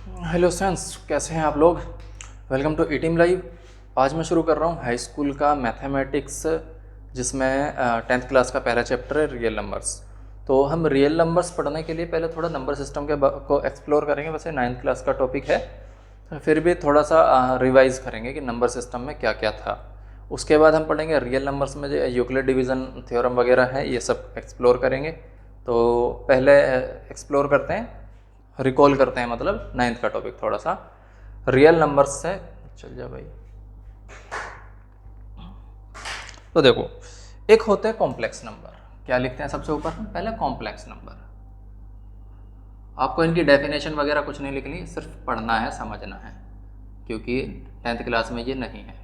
Hello students, कैसे हैं आप लोग। Welcome to E team live. आज मैं शुरू कर रहा हूँ हाई स्कूल का मैथमेटिक्स, जिसमें 10th क्लास का पहला चैप्टर है रियल नंबर्स। तो हम रियल नंबर्स पढ़ने के लिए पहले थोड़ा नंबर सिस्टम के को एक्सप्लोर करेंगे। वैसे 9th क्लास का टॉपिक है, फिर भी थोड़ा सा रिवाइज करेंगे कि नंबर सिस्टम में क्या क्या था। उसके बाद हम पढ़ेंगे रियल नंबर्स में जो यूक्लिड डिवीज़न थ्योरम वगैरह है, ये सब एक्सप्लोर करेंगे। तो पहले एक्सप्लोर करते हैं, रिकॉल करते हैं, मतलब 9th का टॉपिक थोड़ा सा रियल नंबर्स से। चल जा भाई। तो देखो, एक होते हैं कॉम्प्लेक्स नंबर। क्या लिखते हैं सबसे ऊपर हम? पहले कॉम्प्लेक्स नंबर। आपको इनकी डेफिनेशन वगैरह कुछ नहीं लिखनी, सिर्फ पढ़ना है, समझना है, क्योंकि 10th क्लास में ये नहीं है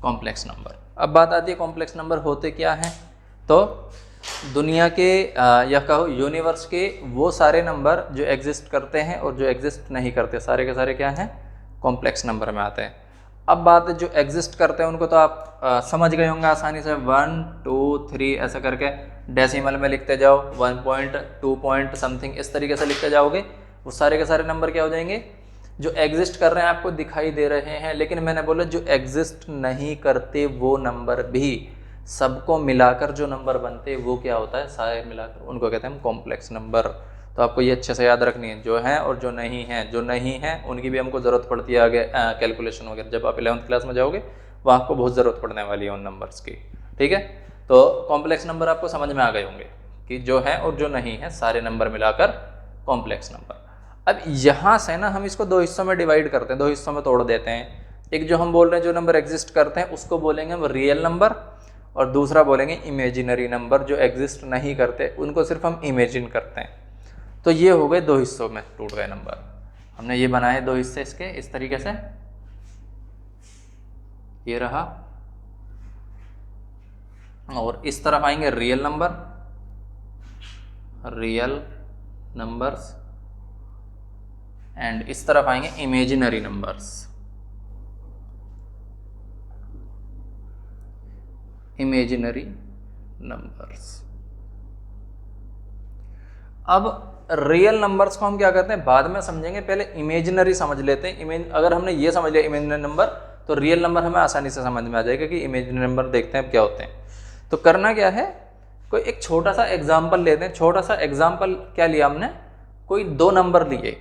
कॉम्प्लेक्स नंबर। अब बात आती है कॉम्प्लेक्स नंबर होते क्या हैं। तो दुनिया के या कहो यूनिवर्स के वो सारे नंबर जो एग्जिस्ट करते हैं और जो एग्जिस्ट नहीं करते, सारे के सारे क्या हैं? कॉम्प्लेक्स नंबर में आते हैं। अब बात जो एग्जिस्ट करते हैं उनको तो आप समझ गए होंगे आसानी से, 1 2 3 ऐसा करके डेसिमल में लिखते जाओ, 1 पॉइंट 2 पॉइंट समथिंग इस तरीके से लिखते जाओगे। वो सारे के सारे नंबर क्या हो जाएंगे? जो एग्जिस्ट कर रहे हैं आपको दिखाई दे रहे हैं, लेकिन मैंने बोला जो एग्जिस्ट नहीं करते वो नंबर भी, सबको मिलाकर जो नंबर बनते हैं वो क्या होता है? सारे मिलाकर उनको कहते हैं हम कॉम्प्लेक्स नंबर। तो आपको ये अच्छे से याद रखनी है, जो हैं और जो नहीं हैं। जो नहीं हैं उनकी भी हमको ज़रूरत पड़ती है आगे कैलकुलेशन वगैरह, जब आप 11th क्लास में जाओगे वहाँ आपको बहुत ज़रूरत पड़ने वाली है उन नंबर्स की। ठीक है, तो कॉम्प्लेक्स नंबर आपको समझ में आ गए होंगे कि जो है और जो नहीं है, सारे नंबर मिलाकर कॉम्प्लेक्स नंबर। अब यहाँ से ना हम इसको दो हिस्सों में डिवाइड करते हैं, दो हिस्सों में तोड़ देते हैं। एक जो हम बोल रहे हैं जो नंबर एग्जिस्ट करते हैं उसको बोलेंगे हम रियल नंबर, और दूसरा बोलेंगे इमेजिनरी नंबर। जो एग्जिस्ट नहीं करते उनको सिर्फ हम इमेजिन करते हैं। तो ये हो गए दो हिस्सों में टूट गए नंबर। हमने ये बनाए दो हिस्से इसके इस तरीके से, ये रहा, और इस तरफ आएंगे real number, real numbers, and इस तरफ आएंगे इमेजिनरी नंबर्स, इमेजिनरी नंबर्स। अब रियल नंबर्स को हम क्या करते हैं बाद में समझेंगे, पहले इमेजिनरी समझ लेते हैं। अगर हमने ये समझ लिया इमेजिनरी नंबर, तो रियल नंबर हमें आसानी से समझ में आ जाएगा कि इमेजिनरी नंबर देखते हैं अब क्या होते हैं। तो करना क्या है, कोई एक छोटा सा एग्जाम्पल लेते हैं। छोटा सा एग्जाम्पल क्या लिया हमने, कोई दो नंबर लिए।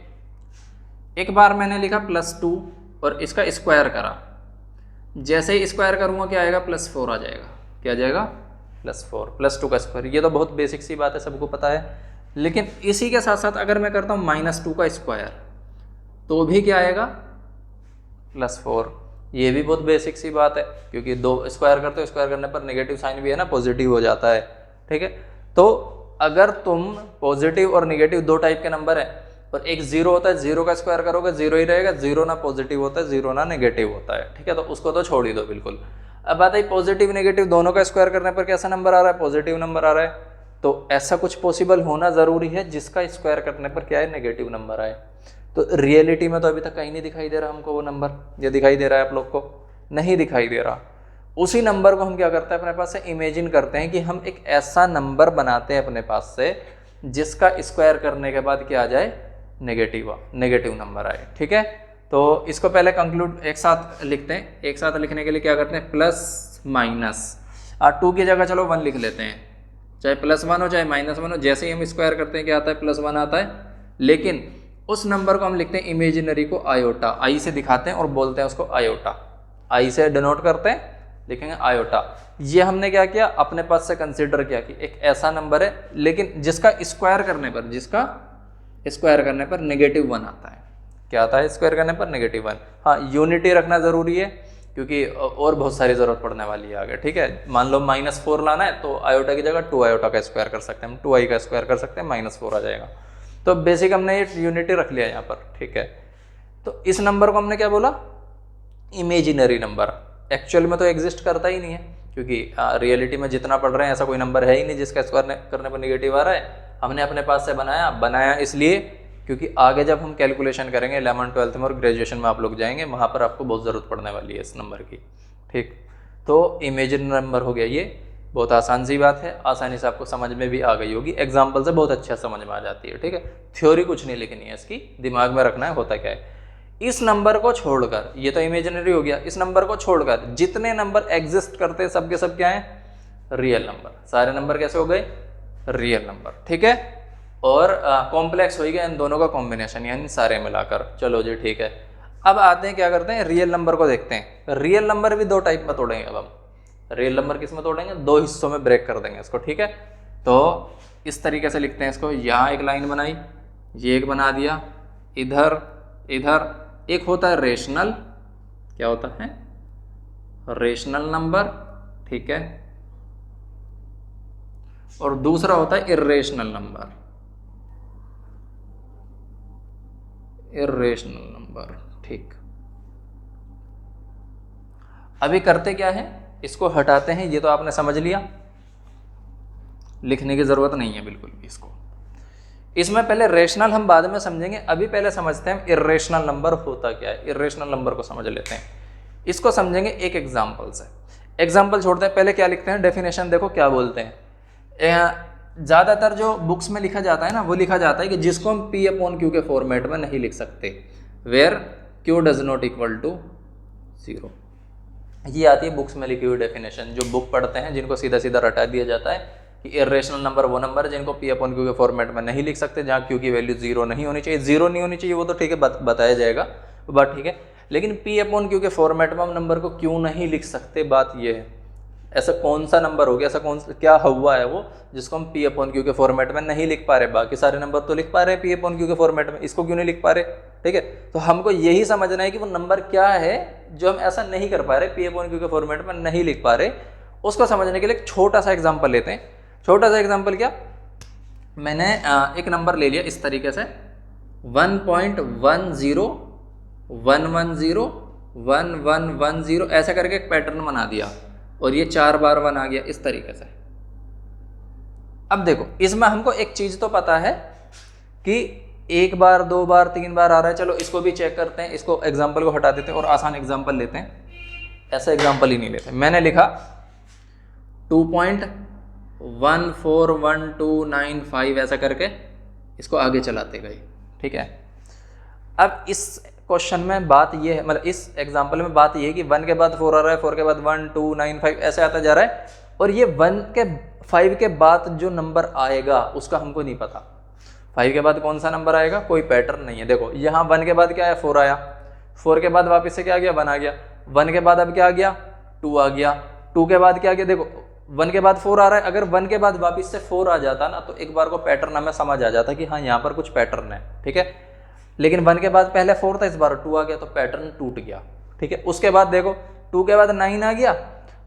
एक बार मैंने लिखा +2 और इसका स्क्वायर करा। जैसे ही स्क्वायर करूंगा क्या आएगा? +4 आ जाएगा। क्या आ जाएगा? +4, +2 का स्क्वायर। ये तो बहुत बेसिक सी बात है, सबको पता है। लेकिन इसी के साथ साथ अगर मैं करता हूँ -2 का स्क्वायर, तो भी क्या आएगा? +4। ये भी बहुत बेसिक सी बात है, क्योंकि दो स्क्वायर करते हो, स्क्वायर करने पर नेगेटिव साइन भी है ना, पॉजिटिव हो जाता है। ठीक है, तो अगर तुम पॉजिटिव और नेगेटिव दो टाइप के नंबर है, और एक 0 होता है, 0 का स्क्वायर करोगे 0 ही रहेगा। 0 ना पॉजिटिव होता है, 0 ना नेगेटिव होता है। ठीक है, तो उसको तो छोड़ ही दो बिल्कुल। अब बात है पॉजिटिव नेगेटिव दोनों का स्क्वायर करने पर कैसा नंबर आ रहा है? पॉजिटिव नंबर आ रहा है। तो ऐसा कुछ पॉसिबल होना ज़रूरी है जिसका स्क्वायर करने पर क्या है? नेगेटिव नंबर आए। तो रियलिटी में तो अभी तक कहीं नहीं दिखाई दे रहा हमको वो नंबर। ये दिखाई दे रहा है आप लोग को? नहीं दिखाई दे रहा। उसी नंबर को हम क्या करते हैं अपने पास से इमेजिन करते हैं कि हम एक ऐसा नंबर बनाते हैं अपने पास से जिसका स्क्वायर करने के बाद क्या आ जाए? नेगेटिव नंबर आए। ठीक है, तो इसको पहले कंक्लूड एक साथ लिखते हैं। एक साथ लिखने के लिए क्या करते हैं? प्लस माइनस, 2 की जगह चलो 1 लिख लेते हैं। चाहे +1 हो चाहे -1 हो, जैसे ही हम स्क्वायर करते हैं क्या आता है? +1 आता है। लेकिन उस नंबर को हम लिखते हैं इमेजिनरी को आयोटा, आई से दिखाते हैं और बोलते हैं उसको आयोटा। आई से डिनोट करते हैं, लिखेंगे आयोटा। ये हमने क्या किया? अपने पास से कंसिडर किया कि एक ऐसा नंबर है लेकिन जिसका स्क्वायर करने पर -1 आता है। क्या आता है? स्क्वायर करने पर -1। हाँ, यूनिटी रखना जरूरी है, क्योंकि और बहुत सारी जरूरत पड़ने वाली है आगे। ठीक है, मान लो -4 लाना है तो आयोटा की जगह 2 आयोटा का स्क्वायर कर सकते हैं हम, 2i का स्क्वायर कर सकते हैं, -4 आ जाएगा। तो बेसिक हमने ये यूनिटी रख लिया यहाँ पर। ठीक है, तो इस नंबर को हमने क्या बोला? Imaginary number. एक्चुअल में तो एग्जिस्ट करता ही नहीं है, क्योंकि रियलिटी में जितना पढ़ रहे हैं ऐसा कोई नंबर है ही नहीं जिसका स्क्वायर करने पर नेगेटिव आ रहा है। हमने अपने पास से बनाया इसलिए क्योंकि आगे जब हम कैलकुलेशन करेंगे 11th 12th में और ग्रेजुएशन में आप लोग जाएंगे, वहाँ पर आपको बहुत ज़रूरत पड़ने वाली है इस नंबर की। ठीक, तो इमेजिनरी नंबर हो गया ये। बहुत आसान सी बात है, आसानी से आपको समझ में भी आ गई होगी, एग्जाम्पल से बहुत अच्छा समझ में आ जाती है। ठीक है, थ्योरी कुछ नहीं लिखनी है इसकी, दिमाग में रखना है होता क्या है। इस नंबर को छोड़कर, ये तो इमेजिनरी हो गया, इस नंबर को छोड़कर जितने नंबर एग्जिस्ट करते हैं सबके सब क्या है, रियल नंबर। सारे नंबर कैसे हो गए, रियल नंबर। ठीक है, और कॉम्प्लेक्स हो गया इन दोनों का कॉम्बिनेशन, यानी सारे मिलाकर। चलो जी ठीक है, अब आते हैं क्या करते हैं, रियल नंबर को देखते हैं। रियल नंबर भी दो टाइप में तोड़ेंगे। अब हम रियल नंबर किस में तोड़ेंगे, दो हिस्सों में ब्रेक कर देंगे इसको। ठीक है, तो इस तरीके से लिखते हैं इसको, यहाँ एक लाइन बनाई, ये एक बना दिया, इधर इधर। एक होता है रेशनल, क्या होता है, रेशनल नंबर। ठीक है, और दूसरा होता है इर्रेशनल नंबर, इर्रेशनल नंबर। ठीक, अभी करते क्या है, इसको हटाते हैं, ये तो आपने समझ लिया, लिखने की जरूरत नहीं है बिल्कुल भी इसको। इसमें पहले रेशनल हम बाद में समझेंगे, अभी पहले समझते हैं इर्रेशनल नंबर होता क्या है। इर्रेशनल नंबर को समझ लेते हैं, इसको समझेंगे एक एग्जाम्पल से। एग्जाम्पल छोड़ते हैं, पहले क्या लिखते हैं, डेफिनेशन देखो क्या बोलते हैं। ज़्यादातर जो बुक्स में लिखा जाता है ना, वो लिखा जाता है कि जिसको हम P अपॉन Q के फॉर्मेट में नहीं लिख सकते, where Q does not equal to 0। ये आती है बुक्स में लिखी हुई डेफिनेशन, जो बुक पढ़ते हैं जिनको सीधा सीधा रटा दिया जाता है कि इर्रेशनल नंबर वो नंबर है जिनको P अपॉन Q के फॉर्मेट में नहीं लिख सकते, जहाँ Q की वैल्यू 0 नहीं होनी चाहिए। 0 नहीं होनी चाहिए वो तो ठीक है, बताया जाएगा वो बात, ठीक है। लेकिन P अपॉन Q के फॉर्मेट में हम नंबर को क्यों नहीं लिख सकते, बात ये है। ऐसा कौन सा नंबर हो गया, ऐसा कौन सा क्या हुआ है वो जिसको हम P अपॉन Q के फॉर्मेट में नहीं लिख पा रहे। बाकी सारे नंबर तो लिख पा रहे हैं P अपॉन Q के फॉर्मेट में, इसको क्यों नहीं लिख पा रहे। ठीक है, तो हमको यही समझना है कि वो नंबर क्या है जो हम ऐसा नहीं कर पा रहे, P अपॉन Q के फॉर्मेट में नहीं लिख पा रहे। उसको समझने के लिए एक छोटा सा एग्जाम्पल लेते हैं। छोटा सा एग्जाम्पल क्या, मैंने एक नंबर ले लिया इस तरीके से 1.1011011110 ऐसा करके एक पैटर्न बना दिया, और ये 4 बार 1 आ गया इस तरीके से। अब देखो इसमें हमको एक चीज तो पता है कि 1 बार 2 बार 3 बार आ रहा है। चलो इसको भी चेक करते हैं, इसको एग्जाम्पल को हटा देते हैं और आसान एग्जाम्पल लेते हैं। ऐसा एग्जाम्पल ही नहीं लेते। मैंने लिखा 2.141295 ऐसा करके इसको आगे चलाते गए। ठीक है, अब इस क्वेश्चन में बात ये है, मतलब इस एग्जाम्पल में बात ये है कि 1 के बाद 4 आ रहा है, 4 के बाद 1 2 9 5 ऐसे आता जा रहा है, और ये 1 के 5 के बाद जो नंबर आएगा उसका हमको नहीं पता। 5 के बाद कौन सा नंबर आएगा, कोई पैटर्न नहीं है। देखो यहाँ 1 के बाद क्या आया, 4 आया, 4 के बाद वापस से क्या आ गया, 1 आ गया, 1 के बाद अब क्या आ गया, 2 आ गया, 2 के बाद क्या आ गया, देखो 1 के बाद 4 आ रहा है। अगर 1 के बाद वापस से 4 आ जाता ना, तो एक बार को पैटर्न हमें समझ आ जाता कि हाँ यहाँ पर कुछ पैटर्न है। ठीक है, लेकिन 1 के बाद पहले 4 था, इस बार 2 आ गया, तो पैटर्न टूट गया। ठीक है, उसके बाद देखो 2 के बाद 9 आ गया,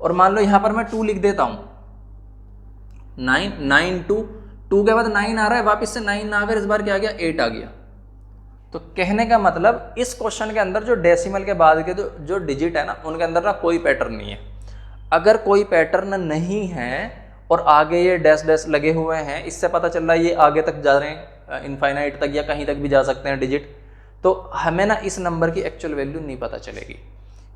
और मान लो यहाँ पर मैं 2 लिख देता हूँ, 9 9 2 के बाद 9 आ रहा है, वापस से 9 ना आकर इस बार क्या आ गया, 8 आ गया। तो कहने का मतलब इस क्वेश्चन के अंदर जो डेसिमल के बाद के जो डिजिट है ना, उनके अंदर ना कोई पैटर्न नहीं है। अगर कोई पैटर्न नहीं है और आगे ये डैश डैश लगे हुए हैं, इससे पता चल रहा है ये आगे तक जा रहे हैं, इनफाइनाइट तक या कहीं तक भी जा सकते हैं डिजिट, तो हमें ना इस नंबर की एक्चुअल वैल्यू नहीं पता चलेगी।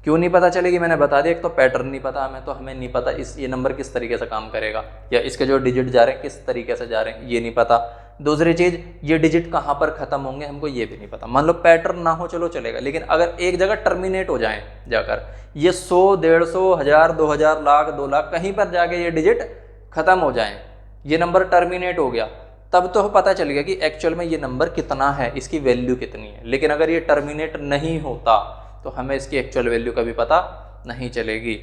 क्यों नहीं पता चलेगी, मैंने बता दिया। एक तो पैटर्न नहीं पता हमें, तो हमें नहीं पता ये नंबर किस तरीके से काम करेगा, या इसके जो डिजिट जा रहे हैं किस तरीके से जा रहे हैं, ये नहीं पता। दूसरी चीज, ये डिजिट कहाँ पर खत्म होंगे हमको ये भी नहीं पता। मान लो पैटर्न ना हो चलो चलेगा, लेकिन अगर एक जगह टर्मिनेट हो जाए जाकर, ये 100 150 1000 2000 लाख 2 लाख कहीं पर जाके ये डिजिट खत्म हो जाए, ये नंबर टर्मिनेट हो गया, तब तो पता चल गया कि एक्चुअल में ये नंबर कितना है, इसकी वैल्यू कितनी है। लेकिन अगर ये टर्मिनेट नहीं होता तो हमें इसकी एक्चुअल वैल्यू कभी पता नहीं चलेगी।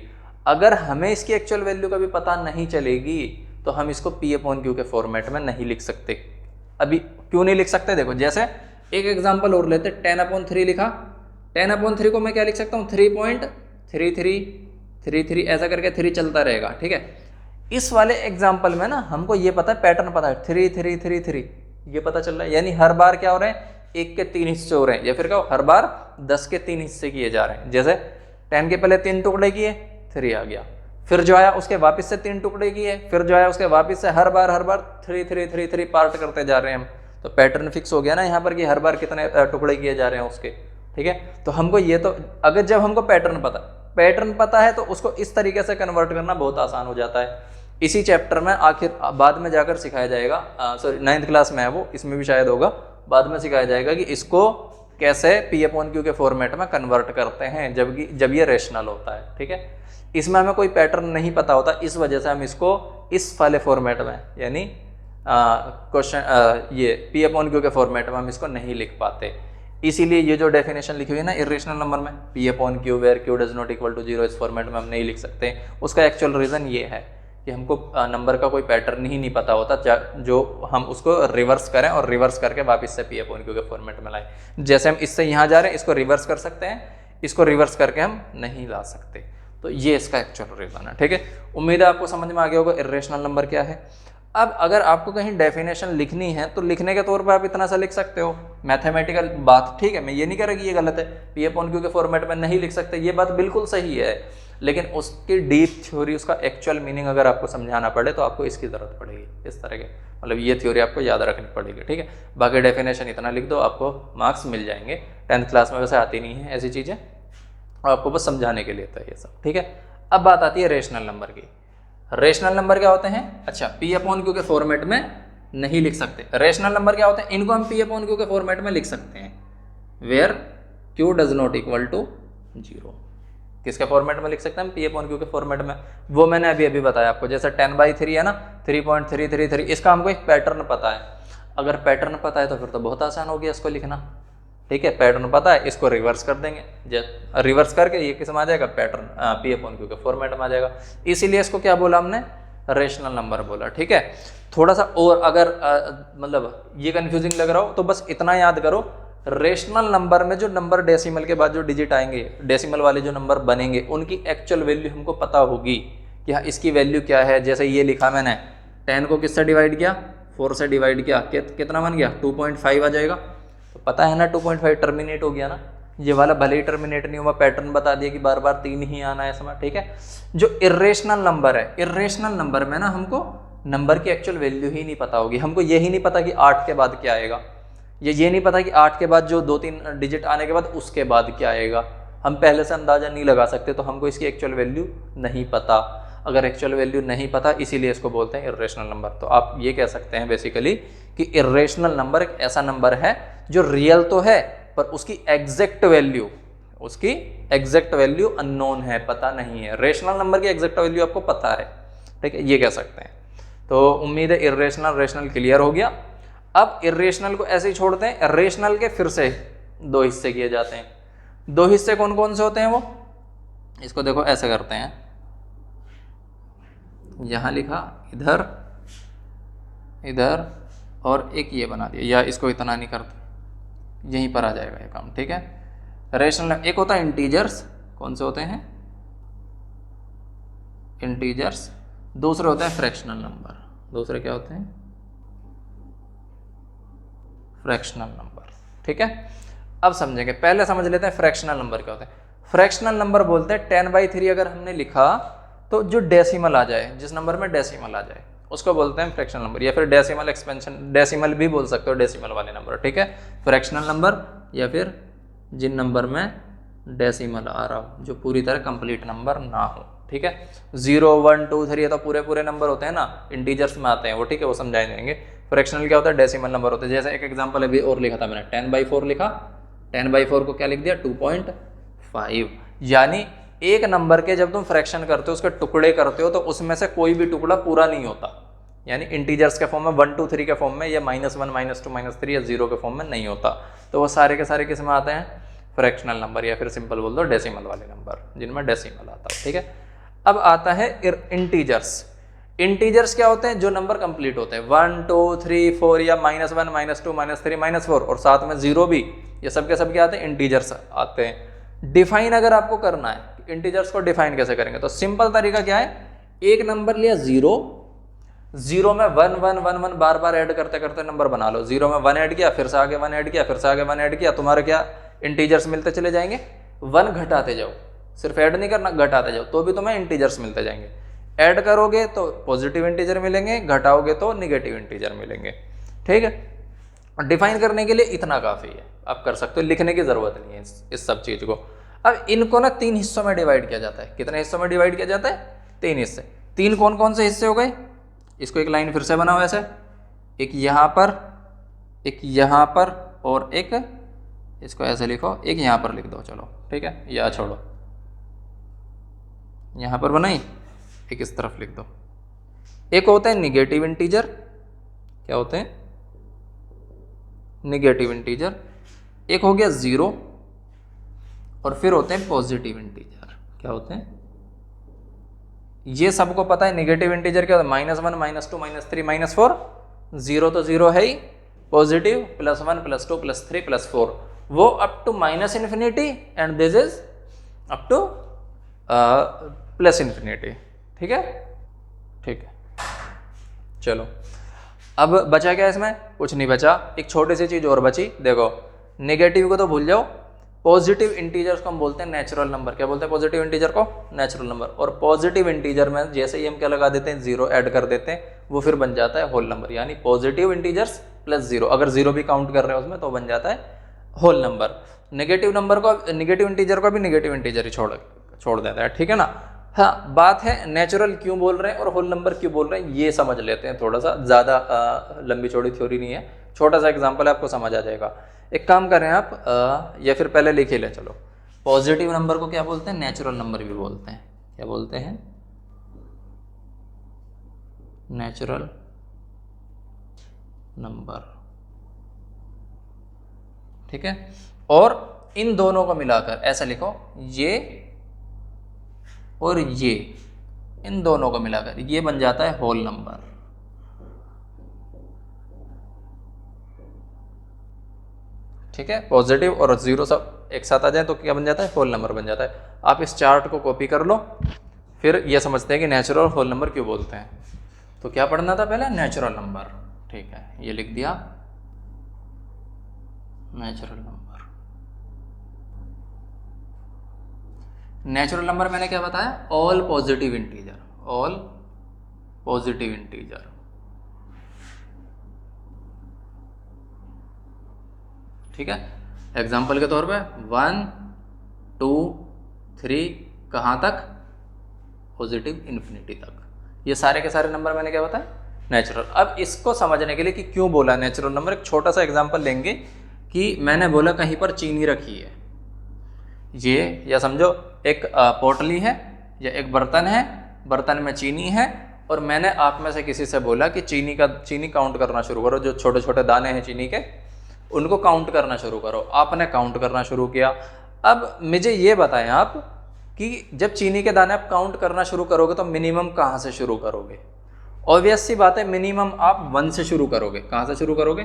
अगर हमें इसकी एक्चुअल वैल्यू कभी पता नहीं चलेगी तो हम इसको P अपॉन Q के फॉर्मेट में नहीं लिख सकते। अभी क्यों नहीं लिख सकते, देखो जैसे एक एग्जांपल और लेते, 10/3 लिखा, 10/3 को मैं क्या लिख सकता हूँ, 3.3333 ऐसा करके 3 चलता रहेगा। ठीक है, इस वाले एग्जाम्पल में ना हमको ये पता है, पैटर्न पता है, 3 ये पता चल रहा है, यानी हर बार क्या हो रहे हैं, 1 के 3 हिस्से हो रहे हैं, या फिर क्या हर बार 10 के 3 हिस्से किए जा रहे हैं। जैसे 10 के पहले 3 टुकड़े किए, 3 आ गया, फिर जो आया उसके वापस से 3 टुकड़े किए, फिर जो आया उसके वापस से हर बार 3 पार्ट करते जा रहे हैं हम, तो पैटर्न फिक्स हो गया ना यहाँ पर कि हर बार कितने टुकड़े किए जा रहे हैं उसके। ठीक है, तो हमको ये तो, अगर जब हमको पैटर्न पता है तो उसको इस तरीके से कन्वर्ट करना बहुत आसान हो जाता है। इसी चैप्टर में आखिर बाद में जाकर सिखाया जाएगा, सॉरी 9th क्लास में है वो, इसमें भी शायद होगा, बाद में सिखाया जाएगा कि इसको कैसे पी अपॉन क्यू के फॉर्मेट में कन्वर्ट करते हैं जब ये रेशनल होता है। ठीक है, इसमें हमें कोई पैटर्न नहीं पता होता, इस वजह से हम इसको इस वाले फॉर्मेट में यानी क्वेश्चन ये पी अपॉन क्यू के फॉर्मेट में हम इसको नहीं लिख पाते। इसीलिए ये जो डेफिनेशन लिखी हुई है ना इरेशनल नंबर में, P upon Q where Q does not equal to 0, इस फॉर्मेट में हम नहीं लिख सकते। उसका एक्चुअल रीज़न ये है कि हमको नंबर का कोई पैटर्न ही नहीं पता होता जो हम उसको रिवर्स करें और रिवर्स करके वापस से पी अपॉन क्यू के फॉर्मेट में लाएं। जैसे हम इससे यहाँ जा रहे हैं, इसको रिवर्स कर सकते हैं, इसको रिवर्स करके हम नहीं ला सकते। तो ये इसका एक्चुअल रीज़न है। ठीक है, उम्मीद है आपको समझ में आ गया होगा इरेशनल नंबर क्या है। अब अगर आपको कहीं डेफिनेशन लिखनी है तो लिखने के तौर पर आप इतना सा लिख सकते हो, मैथमेटिकल बात। ठीक है, मैं ये नहीं कह रहा कि ये गलत है, पी अपॉन क्यू के फॉर्मेट में नहीं लिख सकते, ये बात बिल्कुल सही है, लेकिन उसकी डीप थ्योरी, उसका एक्चुअल मीनिंग अगर आपको समझाना पड़े तो आपको इसकी ज़रूरत पड़ेगी, इस तरह के, मतलब ये थ्योरी आपको याद रखनी पड़ेगी। ठीक है, बाकी डेफिनेशन इतना लिख दो, आपको मार्क्स मिल जाएंगे। 10th क्लास में वैसे आती नहीं है ऐसी चीज़ें, और आपको बस समझाने के लिए था ये सब। ठीक है, अब बात आती है रेशनल नंबर की। रेशनल नंबर क्या होते हैं? अच्छा, पी अपॉन क्यू के फॉर्मेट में नहीं लिख सकते। रेशनल नंबर क्या होते हैं? इनको हम पी अपॉन क्यू के फॉर्मेट में लिख सकते हैं, where Q does not equal to 0। किसके फॉर्मेट में लिख सकते हैं हम? पी अपॉन क्यू के फॉर्मेट में। वो मैंने अभी बताया आपको, जैसे 10/3 है ना, 3.333, इसका हमको एक पैटर्न पता है। अगर पैटर्न पता है तो फिर तो बहुत आसान हो गया इसको लिखना। ठीक है, पैटर्न पता है, इसको रिवर्स कर देंगे, रिवर्स करके ये किस में आ जाएगा? पैटर्न पी अपॉन क्यू के फॉर्मेट में आ जाएगा। इसीलिए इसको क्या बोला हमने? रेशनल नंबर बोला। ठीक है, थोड़ा सा और अगर मतलब ये कंफ्यूजिंग लग रहा हो तो बस इतना याद करो, रेशनल नंबर में जो नंबर डेसिमल के बाद जो डिजिट आएंगे, डेसिमल वाले जो नंबर बनेंगे, उनकी एक्चुअल वैल्यू हमको पता होगी कि हाँ इसकी वैल्यू क्या है। जैसे ये लिखा मैंने, 10 को किससे डिवाइड किया? 4 से डिवाइड किया, कितना बन गया? 2.5 आ जाएगा। तो पता है ना 2.5 टर्मिनेट हो गया ना। ये वाला भले ही टर्मिनेट नहीं हुआ, पैटर्न बता दिया कि बार बार 3 ही आना है इसमें। ठीक है, जो इरेशनल नंबर है, इरेशनल नंबर में ना हमको नंबर की एक्चुअल वैल्यू ही नहीं पता होगी। हमको यही नहीं पता कि 8 के बाद क्या आएगा, ये नहीं पता कि 8 के बाद जो 2-3 डिजिट आने के बाद उसके बाद क्या आएगा। हम पहले से अंदाजा नहीं लगा सकते, तो हमको इसकी एक्चुअल वैल्यू नहीं पता। अगर एक्चुअल वैल्यू नहीं पता, इसीलिए इसको बोलते हैं इरेशनल नंबर। तो आप ये कह सकते हैं बेसिकली कि इरेशनल नंबर एक ऐसा नंबर है जो रियल तो है पर उसकी एग्जैक्ट वैल्यू अननोन है, पता नहीं है। रेशनल नंबर की एग्जैक्ट वैल्यू आपको पता है। ठीक है, ये कह सकते हैं। तो उम्मीद है इरेशनल रेशनल क्लियर हो गया। अब इरेशनल को ऐसे ही छोड़ते हैं। रेशनल के फिर से 2 हिस्से किए जाते हैं। 2 हिस्से कौन कौन से होते हैं वो? इसको देखो ऐसे करते हैं, यहां लिखा, इधर इधर, और एक ये बना दिया, या इसको इतना नहीं करते, यहीं पर आ जाएगा ये काम। ठीक है, रेशनल एक होता है इंटीजर्स। कौन से होते हैं? इंटीजर्स। दूसरे होते हैं फ्रैक्शनल नंबर। दूसरे क्या होते हैं? Fractional number. ठीक है, अब समझेंगे। पहले समझ लेते हैं फ्रैक्शनल नंबर क्या होते हैं। फ्रैक्शनल नंबर बोलते हैं 10/3 अगर हमने लिखा तो जो डेसिमल आ जाए, जिस नंबर में डेसिमल आ जाए उसको बोलते हैं फ्रैक्शनल नंबर, या फिर डेसिमल एक्सपेंशन, डेसिमल भी बोल सकते हो, डेसिमल वाले नंबर। ठीक है, फ्रैक्शनल नंबर, या फिर जिन नंबर में डेसिमल आ रहा हो, जो पूरी तरह कंप्लीट नंबर ना हो। ठीक है, 0, 1, 2, 3 ये तो पूरे नंबर होते हैं ना, इंटीजर्स में आते हैं वो। ठीक है, वो समझाए जाएंगे। फ्रैक्शनल क्या होता है? डेसिमल नंबर होते हैं। जैसे एक एग्जांपल अभी और लिखा था मैंने, 10/4 लिखा, 10/4 को क्या लिख दिया? 2.5। यानी एक नंबर के जब तुम फ्रैक्शन करते हो, उसके टुकड़े करते हो, तो उसमें से कोई भी टुकड़ा पूरा नहीं होता। यानी इंटीजर्स के फॉर्म में 1, 2, 3 के फॉर्म में, या -1, -2, -3 या 0 के फॉर्म में नहीं होता। तो वो सारे के सारे किस में आते हैं? फ्रैक्शनल नंबर, या फिर सिंपल बोल दो डेसिमल वाले नंबर, जिनमें डेसिमल आता है। ठीक है, अब आता है इंटीजर्स। इंटीजर्स क्या होते हैं? जो नंबर कंप्लीट होते हैं, 1, 2, 3, 4, या -1, -2, -3, -4, और साथ में 0 भी, ये सब के सब क्या आते हैं? इंटीजर्स आते हैं। डिफाइन अगर आपको करना है इंटीजर्स को, डिफाइन कैसे करेंगे? तो सिंपल तरीका क्या है? एक नंबर लिया 0 में 1, 1, 1, 1 बार बार ऐड करते करते नंबर बना लो। 0 में 1 ऐड किया, फिर से आगे 1 ऐड किया, फिर से आगे 1 ऐड किया, तुम्हारे क्या इंटीजर्स मिलते चले जाएंगे। 1 घटाते जाओ, सिर्फ ऐड नहीं करना, घटाते जाओ, तो भी तुम्हें इंटीजर्स मिलते जाएंगे। ऐड करोगे तो पॉजिटिव इंटीजर मिलेंगे, घटाओगे तो निगेटिव इंटीजर मिलेंगे। ठीक है, डिफाइन करने के लिए इतना काफ़ी है, आप कर सकते हो, लिखने की ज़रूरत नहीं है इस सब चीज़ को। अब इनको ना 3 हिस्सों में डिवाइड किया जाता है। कितने हिस्सों में डिवाइड किया जाता है? 3 हिस्से। तीन कौन कौन से हिस्से हो गए, इसको एक लाइन फिर से बनाओ ऐसे, एक यहाँ पर, एक यहाँ पर, और एक इसको ऐसे लिखो, एक यहाँ पर लिख दो, चलो ठीक है, या छोड़ो, यहाँ पर बनाई, एक इस तरफ लिख दो। एक होते हैं निगेटिव इंटीजर, क्या होते हैं, निगेटिव इंटीजर। एक हो गया ज़ीरो, और फिर होते हैं पॉजिटिव इंटीजर, क्या होते हैं, ये सबको पता है निगेटिव इंटीजर क्या होता है, -1, -2, -3, -4, जीरो तो जीरो है ही, पॉजिटिव +1 +2 +3 +4, वो up to -infinity and this is up to +infinity, ठीक है, ठीक है। चलो अब बचा क्या इसमें, कुछ नहीं बचा, एक छोटी सी चीज़ और बची, देखो नेगेटिव को तो भूल जाओ, पॉजिटिव इंटीजर्स को हम बोलते हैं नेचुरल नंबर, क्या बोलते हैं पॉजिटिव इंटीजर को, नेचुरल नंबर। और पॉजिटिव इंटीजर में जैसे ही हम क्या लगा देते हैं, जीरो ऐड कर देते हैं, वो फिर बन जाता है होल नंबर, यानी पॉजिटिव इंटीजर्स +0, अगर जीरो भी काउंट कर रहे हो उसमें तो बन जाता है होल नंबर। नेगेटिव नंबर को, नेगेटिव इंटीजर को भी नेगेटिव इंटीजर ही छोड़ देता है, ठीक है ना। हाँ, बात है नेचुरल क्यों बोल रहे हैं और होल नंबर क्यों बोल रहे हैं, ये समझ लेते हैं थोड़ा सा, ज़्यादा लंबी चौड़ी थ्योरी नहीं है, छोटा सा एग्जाम्पल है, आपको समझ आ जाएगा। एक काम करें आप, या फिर पहले लिख ही ले, चलो पॉजिटिव नंबर को क्या बोलते हैं, नेचुरल नंबर भी बोलते हैं, क्या बोलते हैं, नेचुरल नंबर, ठीक है। और इन दोनों को मिलाकर ऐसा लिखो, ये और ये, इन दोनों को मिलाकर ये बन जाता है होल नंबर, ठीक है। पॉजिटिव और जीरो सब एक साथ आ जाए तो क्या बन जाता है, होल नंबर बन जाता है। आप इस चार्ट को कॉपी कर लो, फिर ये समझते हैं कि नेचुरल होल नंबर क्यों बोलते हैं। तो क्या पढ़ना था पहले, नेचुरल नंबर, ठीक है, ये लिख दिया नेचुरल नंबर। नेचुरल नंबर मैंने क्या बताया, all positive integer, all positive integer, ठीक है। एग्जाम्पल के तौर पे 1 2 3 कहाँ तक, पॉजिटिव इन्फिनिटी तक, ये सारे के सारे नंबर मैंने क्या बताया, नेचुरल। अब इसको समझने के लिए कि क्यों बोला नेचुरल नंबर, एक छोटा सा एग्जाम्पल लेंगे कि मैंने बोला कहीं पर चीनी रखी है, ये या समझो एक पोटली है या एक बर्तन है, बर्तन में चीनी है, और मैंने आप में से किसी से बोला कि चीनी काउंट करना शुरू करो, जो छोटे छोटे दाने हैं चीनी के उनको काउंट करना शुरू करो। आपने काउंट करना शुरू किया। अब मुझे ये बताएं आप कि जब चीनी के दाने आप काउंट करना शुरू करोगे तो मिनिमम कहाँ से शुरू करोगे, ऑब्वियस सी बात है मिनिमम आप 1 से शुरू करोगे। कहाँ से शुरू करोगे,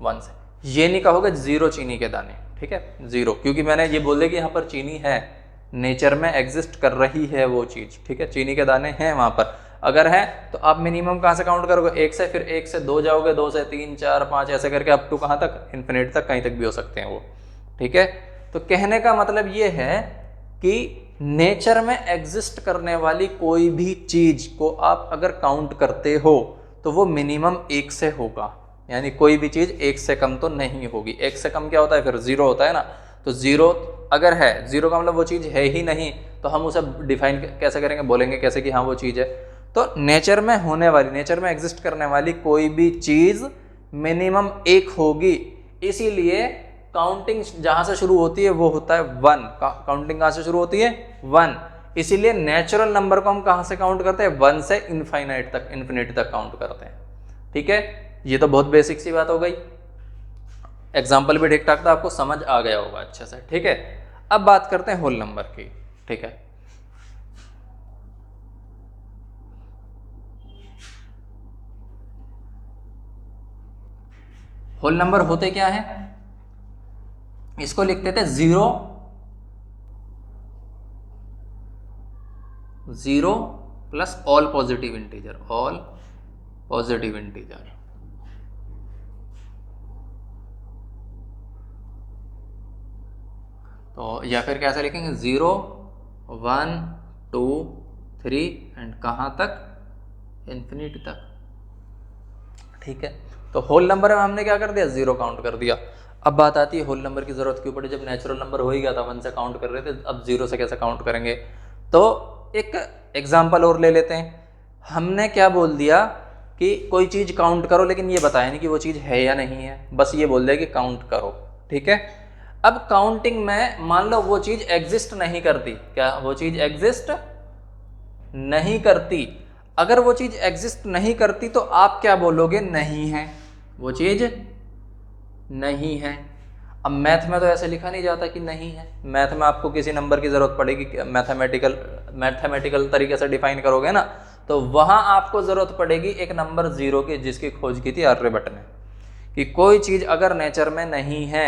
1 से। ये नहीं कहोगे 0 चीनी के दाने, ठीक है, 0, क्योंकि मैंने ये बोल दिया कि यहाँ पर चीनी है, नेचर में एग्जिस्ट कर रही है वो चीज़, ठीक है, चीनी के दाने हैं वहाँ पर। अगर है तो आप मिनिमम कहाँ से काउंट करोगे, 1 से, फिर 1 से 2 जाओगे, 2 से 3 4 5 ऐसे करके अप टू कहाँ तक, इन्फिनिटी तक, कहीं तक भी हो सकते हैं वो, ठीक है। तो कहने का मतलब ये है कि नेचर में एग्जिस्ट करने वाली कोई भी चीज को आप अगर काउंट करते हो तो वो मिनिमम 1 से होगा, यानी कोई भी चीज 1 से कम तो नहीं होगी। 1 से कम क्या होता है, फिर 0 होता है ना। तो 0 अगर है, 0 का मतलब वो चीज है ही नहीं, तो हम उसे डिफाइन कैसे करेंगे, बोलेंगे कैसे कि हाँ वो चीज है। तो नेचर में होने वाली, नेचर में एग्जिस्ट करने वाली कोई भी चीज मिनिमम 1 होगी। इसीलिए काउंटिंग जहां से शुरू होती है वो होता है 1। काउंटिंग कहां से शुरू होती है, 1। इसीलिए नेचुरल नंबर को हम कहां से काउंट करते हैं, 1 से इनफाइनाइट तक, इन्फिनिटी तक काउंट करते हैं, ठीक है। ये तो बहुत बेसिक सी बात हो गई, एग्जाम्पल भी ठीक ठाक था, आपको समझ आ गया होगा अच्छे से, ठीक है। अब बात करते हैं होल नंबर की, ठीक है। होल नंबर होते क्या है, इसको लिखते थे 0 plus all positive integer, all positive integer. तो या फिर कैसे लिखेंगे, 0 1 2 3 एंड कहाँ तक, इन्फिनिटी तक, ठीक है। तो होल नंबर में हमने क्या कर दिया, 0 काउंट कर दिया। अब बात आती है होल नंबर की जरूरत क्यों पड़ी, जब नेचुरल नंबर हो ही गया था, 1 से काउंट कर रहे थे, अब 0 से कैसे काउंट करेंगे। तो एक एग्जाम्पल और ले लेते हैं हमने क्या बोल दिया कि कोई चीज़ काउंट करो, लेकिन ये बताया नहीं कि वो चीज़ है या नहीं है, बस ये बोल दिया कि काउंट करो। ठीक है, अब काउंटिंग में मान लो वो चीज़ एग्जिस्ट नहीं करती, क्या वो चीज़ एग्जिस्ट नहीं करती? अगर वो चीज़ एग्जिस्ट नहीं करती तो आप क्या बोलोगे? नहीं है, वो चीज़ नहीं है। अब मैथ में तो ऐसे लिखा नहीं जाता कि नहीं है, मैथ में आपको किसी नंबर की ज़रूरत पड़ेगी, मैथमेटिकल तरीके से डिफाइन करोगे ना, तो वहाँ आपको ज़रूरत पड़ेगी एक नंबर 0 की, जिसकी खोज की थी आर्यभट्ट ने, कि कोई चीज़ अगर नेचर में नहीं है,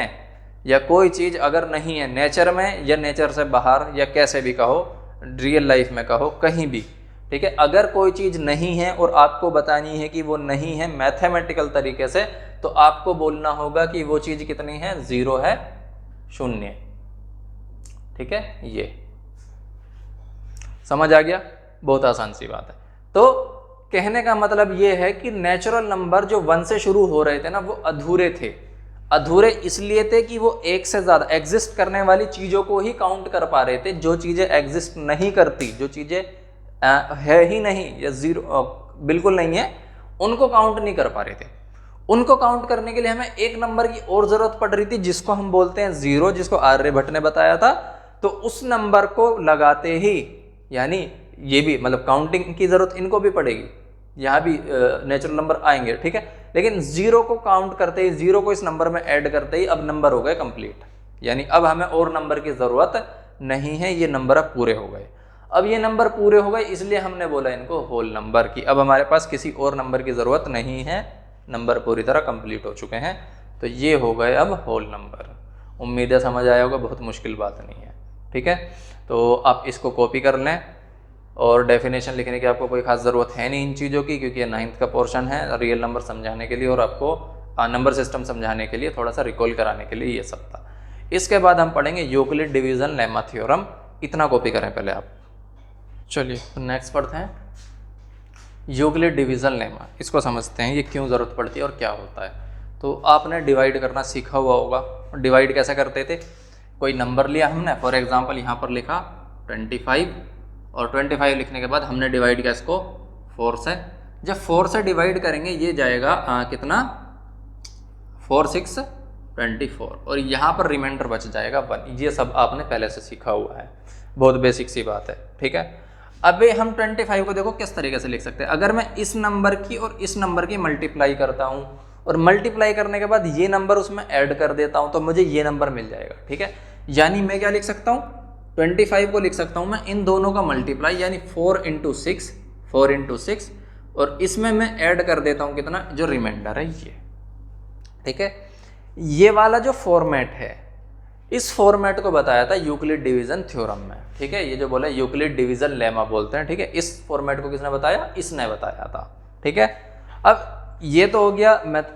या कोई चीज़ अगर नहीं है नेचर में या नेचर से बाहर, या कैसे भी कहो, रियल लाइफ में कहो, कहीं भी, ठीक है, अगर कोई चीज़ नहीं है और आपको बतानी है कि वो नहीं है मैथमेटिकल तरीके से, तो आपको बोलना होगा कि वो चीज़ कितनी है? 0 है, 0। ठीक है, ये समझ आ गया? बहुत आसान सी बात है। तो कहने का मतलब ये है कि नेचुरल नंबर जो 1 से शुरू हो रहे थे ना, वो अधूरे थे। अधूरे इसलिए थे कि वो एक से ज़्यादा एग्जिस्ट करने वाली चीज़ों को ही काउंट कर पा रहे थे। जो चीज़ें एग्जिस्ट नहीं करती, जो चीज़ें है ही नहीं या 0 बिल्कुल नहीं है, उनको काउंट नहीं कर पा रहे थे। उनको काउंट करने के लिए हमें एक नंबर की और ज़रूरत पड़ रही थी, जिसको हम बोलते हैं 0, जिसको आर्यभट्ट ने बताया था। तो उस नंबर को लगाते ही, यानी ये भी मतलब काउंटिंग की ज़रूरत इनको भी पड़ेगी, यहाँ भी नेचुरल नंबर आएंगे, ठीक है, लेकिन 0 को काउंट करते ही, 0 को इस नंबर में ऐड करते ही अब नंबर हो गए कंप्लीट, यानी अब हमें और नंबर की ज़रूरत नहीं है, ये नंबर अब पूरे हो गए। अब ये नंबर पूरे हो गए, इसलिए हमने बोला इनको होल नंबर की। अब हमारे पास किसी और नंबर की ज़रूरत नहीं है, नंबर पूरी तरह कंप्लीट हो चुके हैं, तो ये हो गए अब होल नंबर। उम्मीद है समझ आया होगा, बहुत मुश्किल बात नहीं है। ठीक है, तो आप इसको कॉपी कर लें, और डेफिनेशन लिखने की आपको कोई खास ज़रूरत है नहीं इन चीज़ों की, क्योंकि ये 9th का पोर्शन है, रियल नंबर समझाने के लिए और आपको नंबर सिस्टम समझाने के लिए, थोड़ा सा रिकॉल कराने के लिए ये सब था। इसके बाद हम पढ़ेंगे यूक्लिड डिवीज़न लेमा थ्योरम। इतना कॉपी करें पहले आप। चलिए नेक्स्ट पढ़ते हैं यूक्लिड डिवीज़न लेमा। इसको समझते हैं, ये क्यों ज़रूरत पड़ती है और क्या होता है। तो आपने डिवाइड करना सीखा हुआ होगा। डिवाइड कैसे करते थे? कोई नंबर लिया हमने, फॉर एग्जांपल यहाँ पर लिखा 25, और 25 लिखने के बाद हमने डिवाइड किया इसको 4 से। जब 4 से डिवाइड करेंगे ये जाएगा कितना? 4 6 24, और यहाँ पर रिमाइंडर बच जाएगा 1। ये सब आपने पहले से सीखा हुआ है, बहुत बेसिक सी बात है। ठीक है, अबे हम 25 को देखो किस तरीके से लिख सकते हैं। अगर मैं इस नंबर की और इस नंबर की मल्टीप्लाई करता हूँ, और मल्टीप्लाई करने के बाद ये नंबर उसमें ऐड कर देता हूँ, तो मुझे ये नंबर मिल जाएगा। ठीक है, यानी मैं क्या लिख सकता हूँ? 25 को लिख सकता हूँ मैं इन दोनों का मल्टीप्लाई, यानी 4 × 6, और इसमें मैं ऐड कर देता हूँ कितना? जो रिमाइंडर है ये। ठीक है, ये वाला जो फॉर्मेट है, इस फॉर्मेट को बताया था यूक्लिड डिवीजन थ्योरम में। ठीक है, ये जो बोला यूक्लिड डिवीजन लेमा बोलते हैं। ठीक है, इस फॉर्मेट को किसने बताया? इसने बताया था। ठीक है, अब ये तो हो गया,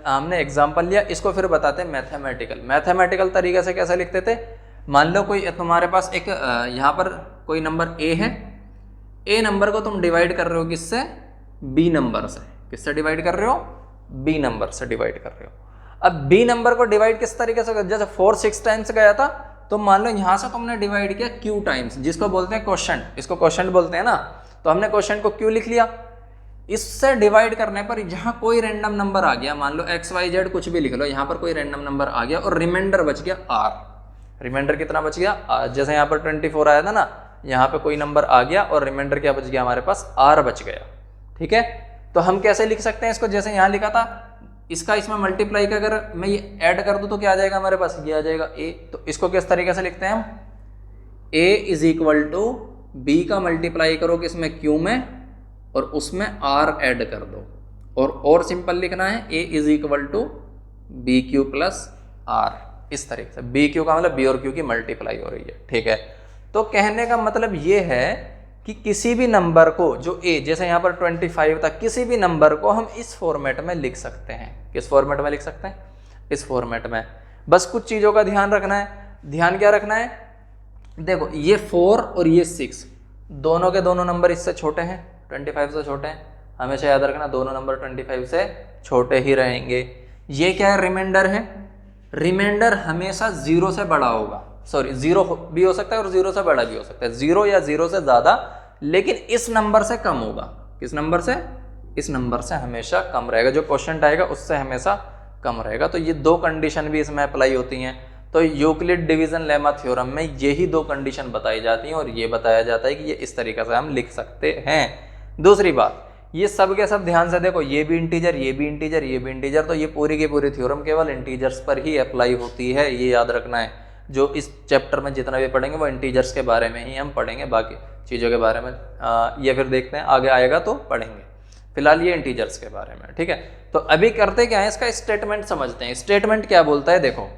हमने एग्जाम्पल लिया। इसको फिर बताते हैं मैथमेटिकल तरीके से कैसे लिखते थे। मान लो कोई तुम्हारे पास एक यहाँ पर कोई नंबर ए है, ए नंबर को तुम डिवाइड कर रहे हो किससे? बी नंबर से। किससे डिवाइड कर रहे हो? बी नंबर से डिवाइड कर रहे हो। अब बी नंबर को डिवाइड किस तरीके से? जैसे 4 6 टाइम्स गया था, तो मान लो यहाँ से तुमने डिवाइड किया क्यू टाइम्स, जिसको बोलते हैं क्वोशंट। इसको क्वोशंट बोलते हैं ना, तो हमने क्वोशंट को क्यू लिख लिया। इससे डिवाइड करने पर जहाँ कोई रैंडम नंबर आ गया, मान लो XYZ कुछ भी लिख लो, यहाँ पर कोई रैंडम नंबर आ गया और रिमाइंडर बच गया R। रिमाइंडर कितना बच गया? जैसे यहाँ पर 24 आया था ना, यहाँ पे कोई नंबर आ गया और रिमाइंडर क्या बच गया? हमारे पास R बच गया। ठीक है, तो हम कैसे लिख सकते हैं इसको? जैसे यहाँ लिखा था, इसका इसमें मल्टीप्लाई का अगर मैं ये ऐड कर दूँ तो क्या आ जाएगा हमारे पास? ये आ जाएगा A। तो इसको किस तरीके से लिखते हैं हम? A = B का मल्टीप्लाई करो किसमें? Q में, और उसमें R ऐड कर दो। और सिंपल लिखना है A = BQ + R। इस तरीके से BQ का मतलब B और Q की मल्टीप्लाई हो रही है। ठीक है, तो कहने का मतलब ये है कि किसी भी नंबर को, जो A, जैसे यहाँ पर 25 था, किसी भी नंबर को हम इस फॉर्मेट में लिख सकते हैं। किस फॉर्मेट में लिख सकते हैं? इस फॉर्मेट में। बस कुछ चीज़ों का ध्यान रखना है। ध्यान क्या रखना है? देखो, ये 4 और ये 6, दोनों के दोनों नंबर इससे छोटे हैं, 25 से छोटे हैं। हमेशा याद रखना, दोनों नंबर 25 से छोटे ही रहेंगे। ये क्या है? रिमाइंडर है। रिमाइंडर हमेशा 0 से बड़ा होगा। सॉरी, 0 भी हो सकता है और 0 से बड़ा भी हो सकता है, 0 या 0 से ज़्यादा, लेकिन इस नंबर से कम होगा। किस नंबर से? इस नंबर से हमेशा कम रहेगा, जो क्वेश्चन आएगा उससे हमेशा कम रहेगा। तो ये दो कंडीशन भी इसमें अप्लाई होती हैं। तो यूक्लिड डिवीजन लेमा थ्योरम में यही दो कंडीशन बताई जाती हैं और ये बताया जाता है कि ये इस तरीके से हम लिख सकते हैं। दूसरी बात, ये सब के सब ध्यान से देखो, ये भी इंटीजर, ये भी इंटीजर, ये भी इंटीजर, तो ये पूरी की पूरी थ्योरम केवल इंटीजर्स पर ही अप्लाई होती है, ये याद रखना है। जो इस चैप्टर में जितना भी पढ़ेंगे वो इंटीजर्स के बारे में ही हम पढ़ेंगे, बाकी चीज़ों के बारे में ये फिर देखते हैं आगे आएगा तो पढ़ेंगे। फिलहाल ये इंटीजर्स के बारे में, ठीक है। तो अभी करते क्या है, इसका स्टेटमेंट समझते हैं। स्टेटमेंट क्या बोलता है, देखो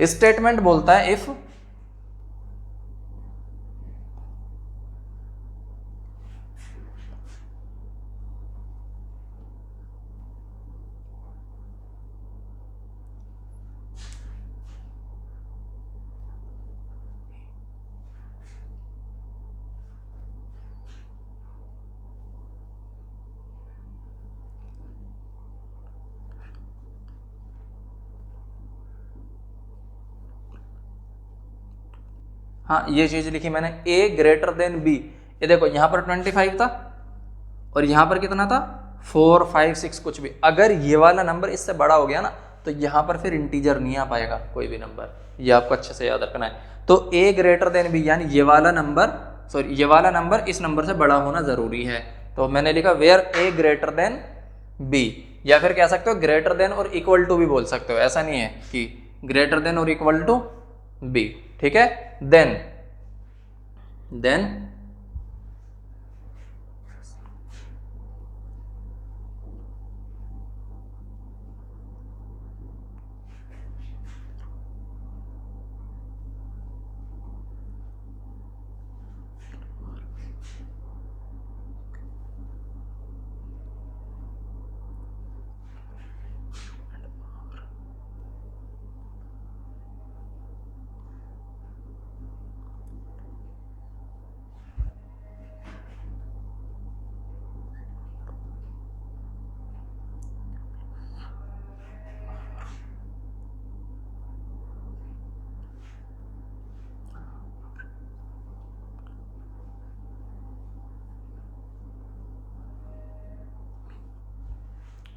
स्टेटमेंट बोलता है इफ हाँ, ये चीज लिखी मैंने, a ग्रेटर देन b। ये देखो यहाँ पर 25 था और यहाँ पर कितना था 4, 5, 6 कुछ भी। अगर ये वाला नंबर इससे बड़ा हो गया ना तो यहाँ पर फिर इंटीजर नहीं आ पाएगा कोई भी नंबर, ये आपको अच्छे से याद रखना है। तो a ग्रेटर देन b यानी ये वाला नंबर इस नंबर से बड़ा होना जरूरी है। तो मैंने लिखा where a greater than b, या फिर कह सकते हो ग्रेटर देन और इक्वल टू भी बोल सकते हो, ऐसा नहीं है कि ग्रेटर देन और इक्वल टू b, ठीक है। देन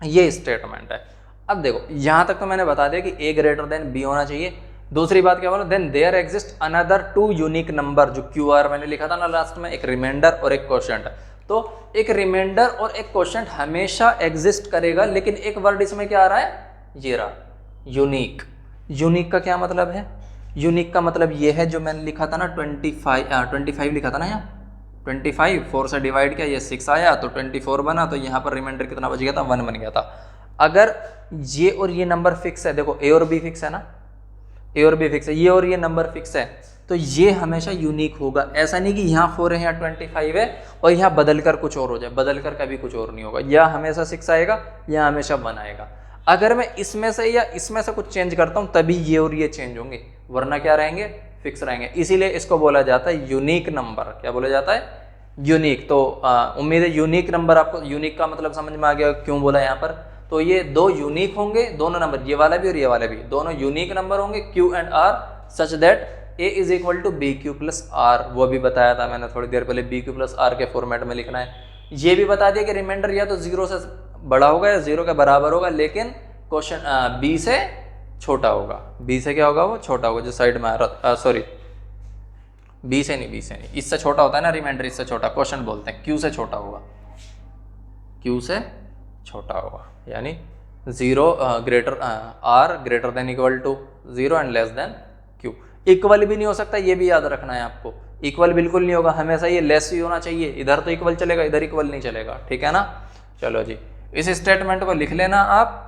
ये स्टेटमेंट है। अब देखो यहां तक तो मैंने बता दिया कि a ग्रेटर देन b होना चाहिए। दूसरी बात क्या बोला, then there exist another 2 unique number, जो QR मैंने लिखा था ना लास्ट में, एक रिमाइंडर और एक क्वोशंट। तो एक रिमाइंडर और एक क्वोशंट हमेशा एग्जिस्ट करेगा, लेकिन एक वर्ड इसमें क्या आ रहा है, ये रहा यूनिक। यूनिक का क्या मतलब है, यूनिक का मतलब ये है जो मैंने लिखा था ना 25 लिखा था ना, यहाँ 25 4 से डिवाइड किया, ये 6 आया तो 24 बना, तो यहाँ पर रिमाइंडर कितना बच गया था, 1 बन गया था। अगर ये और ये नंबर फिक्स है, देखो a और b फिक्स है ना, a और b फिक्स है, ये और ये नंबर फिक्स है, तो ये हमेशा यूनिक होगा। ऐसा नहीं कि यहाँ 4 है यहाँ 25 है और यहाँ बदल कर कुछ और हो जाए, बदल कर कभी कुछ और नहीं होगा, या हमेशा 6 आएगा या हमेशा 1 आएगा। अगर मैं इसमें से या इसमें से कुछ चेंज करता हूँ तभी ये और ये चेंज होंगे, वरना क्या रहेंगे, फिक्स रहेंगे। इसीलिए इसको बोला जाता है यूनिक नंबर। क्या बोला जाता है, यूनिक। तो उम्मीद है यूनिक नंबर आपको, यूनिक का मतलब समझ में आ गया क्यों बोला यहाँ पर। तो ये दो यूनिक होंगे, दोनों नंबर, ये वाला भी और ये वाला भी, दोनों यूनिक नंबर होंगे Q and R, such that A is equal to BQ plus R। वो भी बताया था मैंने थोड़ी देर पहले, BQ प्लस R के फॉर्मेट में लिखना है। ये भी बता दिया कि रिमाइंडर या तो 0 से बड़ा होगा या 0 के बराबर होगा, लेकिन क्वेश्चन B से छोटा होगा। B से क्या होगा, वो छोटा होगा, जो साइड में आ रहा, सॉरी B से नहीं, इससे छोटा होता है ना रिमाइंडर, इससे छोटा क्वेश्चन बोलते हैं, Q से छोटा होगा, Q से छोटा होगा, यानी 0 greater R greater than equal to 0 and less than Q। Equal भी नहीं हो सकता, ये भी याद रखना है आपको, इक्वल बिल्कुल नहीं होगा, हमेशा ये लेस ही होना चाहिए। इधर तो इक्वल चलेगा, इधर इक्वल नहीं चलेगा, ठीक है ना। चलो जी, इस स्टेटमेंट को लिख लेना आप।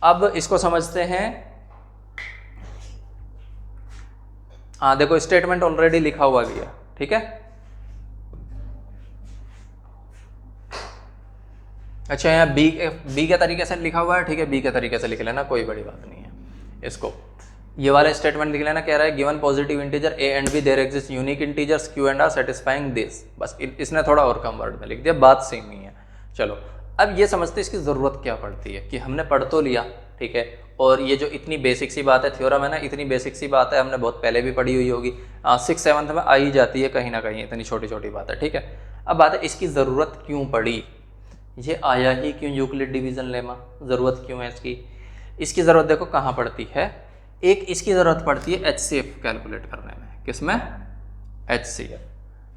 अब इसको समझते हैं। हाँ देखो, स्टेटमेंट ऑलरेडी लिखा हुआ भी है, ठीक है। अच्छा, यहाँ बी के तरीके से लिखा हुआ है, ठीक है, बी के तरीके से लिख लेना, कोई बड़ी बात नहीं है। इसको ये वाला स्टेटमेंट लिख लेना, कह रहा है given positive integer a and b there exist unique integers q and r satisfying this. बस इसने थोड़ा और कम वर्ड में लिख दिया, बात सेम ही है। चलो अब ये समझते इसकी ज़रूरत क्या पड़ती है, कि हमने पढ़ तो लिया, ठीक है, और ये जो इतनी बेसिक सी बात है, थ्योरम है ना, इतनी बेसिक सी बात है, हमने बहुत पहले भी पढ़ी हुई होगी, 6th 7th में आ ही जाती है कहीं ना कहीं, इतनी छोटी छोटी बात है, ठीक है। अब बात है इसकी ज़रूरत क्यों पड़ी, ये आया ही क्यों यूक्लिड डिवीज़न लेमा, ज़रूरत क्यों है इसकी। इसकी ज़रूरत देखो कहाँ पड़ती है, एक इसकी ज़रूरत पड़ती है HCF कैलकुलेट करने में। किसमें? HCF।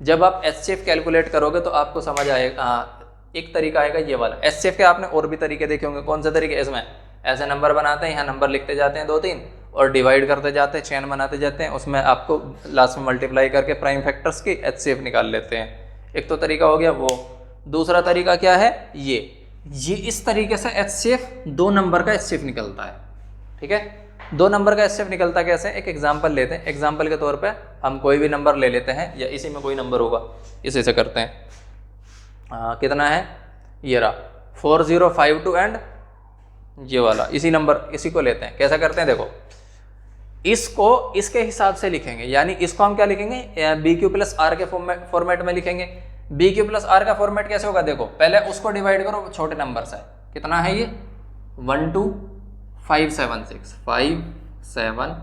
जब आप HCF कैलकुलेट करोगे तो आपको समझ आएगा, एक तरीका आएगा ये वाला। HCF के आपने और भी तरीके देखे होंगे। कौन से तरीके? इसमें ऐसे नंबर बनाते हैं, यहाँ नंबर लिखते जाते हैं 2-3 और डिवाइड करते जाते हैं, चेन बनाते जाते हैं, उसमें आपको लास्ट में मल्टीप्लाई करके प्राइम फैक्टर्स की HCF निकाल लेते हैं। एक तो तरीका हो गया वो। दूसरा तरीका क्या है, ये इस तरीके से HCF 2 नंबर का HCF निकलता है। ठीक है, 2 नंबर का HCF निकलता कैसे? एक एग्जाम्पल लेते हैं। एग्जाम्पल के तौर पे हम कोई भी नंबर ले लेते हैं, या इसी में कोई नंबर होगा, इसी से करते हैं। कितना है, ये रहा 4052 एंड ये वाला, इसी नंबर, इसी को लेते हैं। कैसा करते हैं देखो, इसको इसके हिसाब से लिखेंगे, यानी इसको हम क्या लिखेंगे, BQ प्लस R के फॉर्मेट में लिखेंगे। BQ प्लस R का फॉर्मेट कैसे होगा देखो, पहले उसको डिवाइड करो छोटे नंबर से। कितना है ये, 12576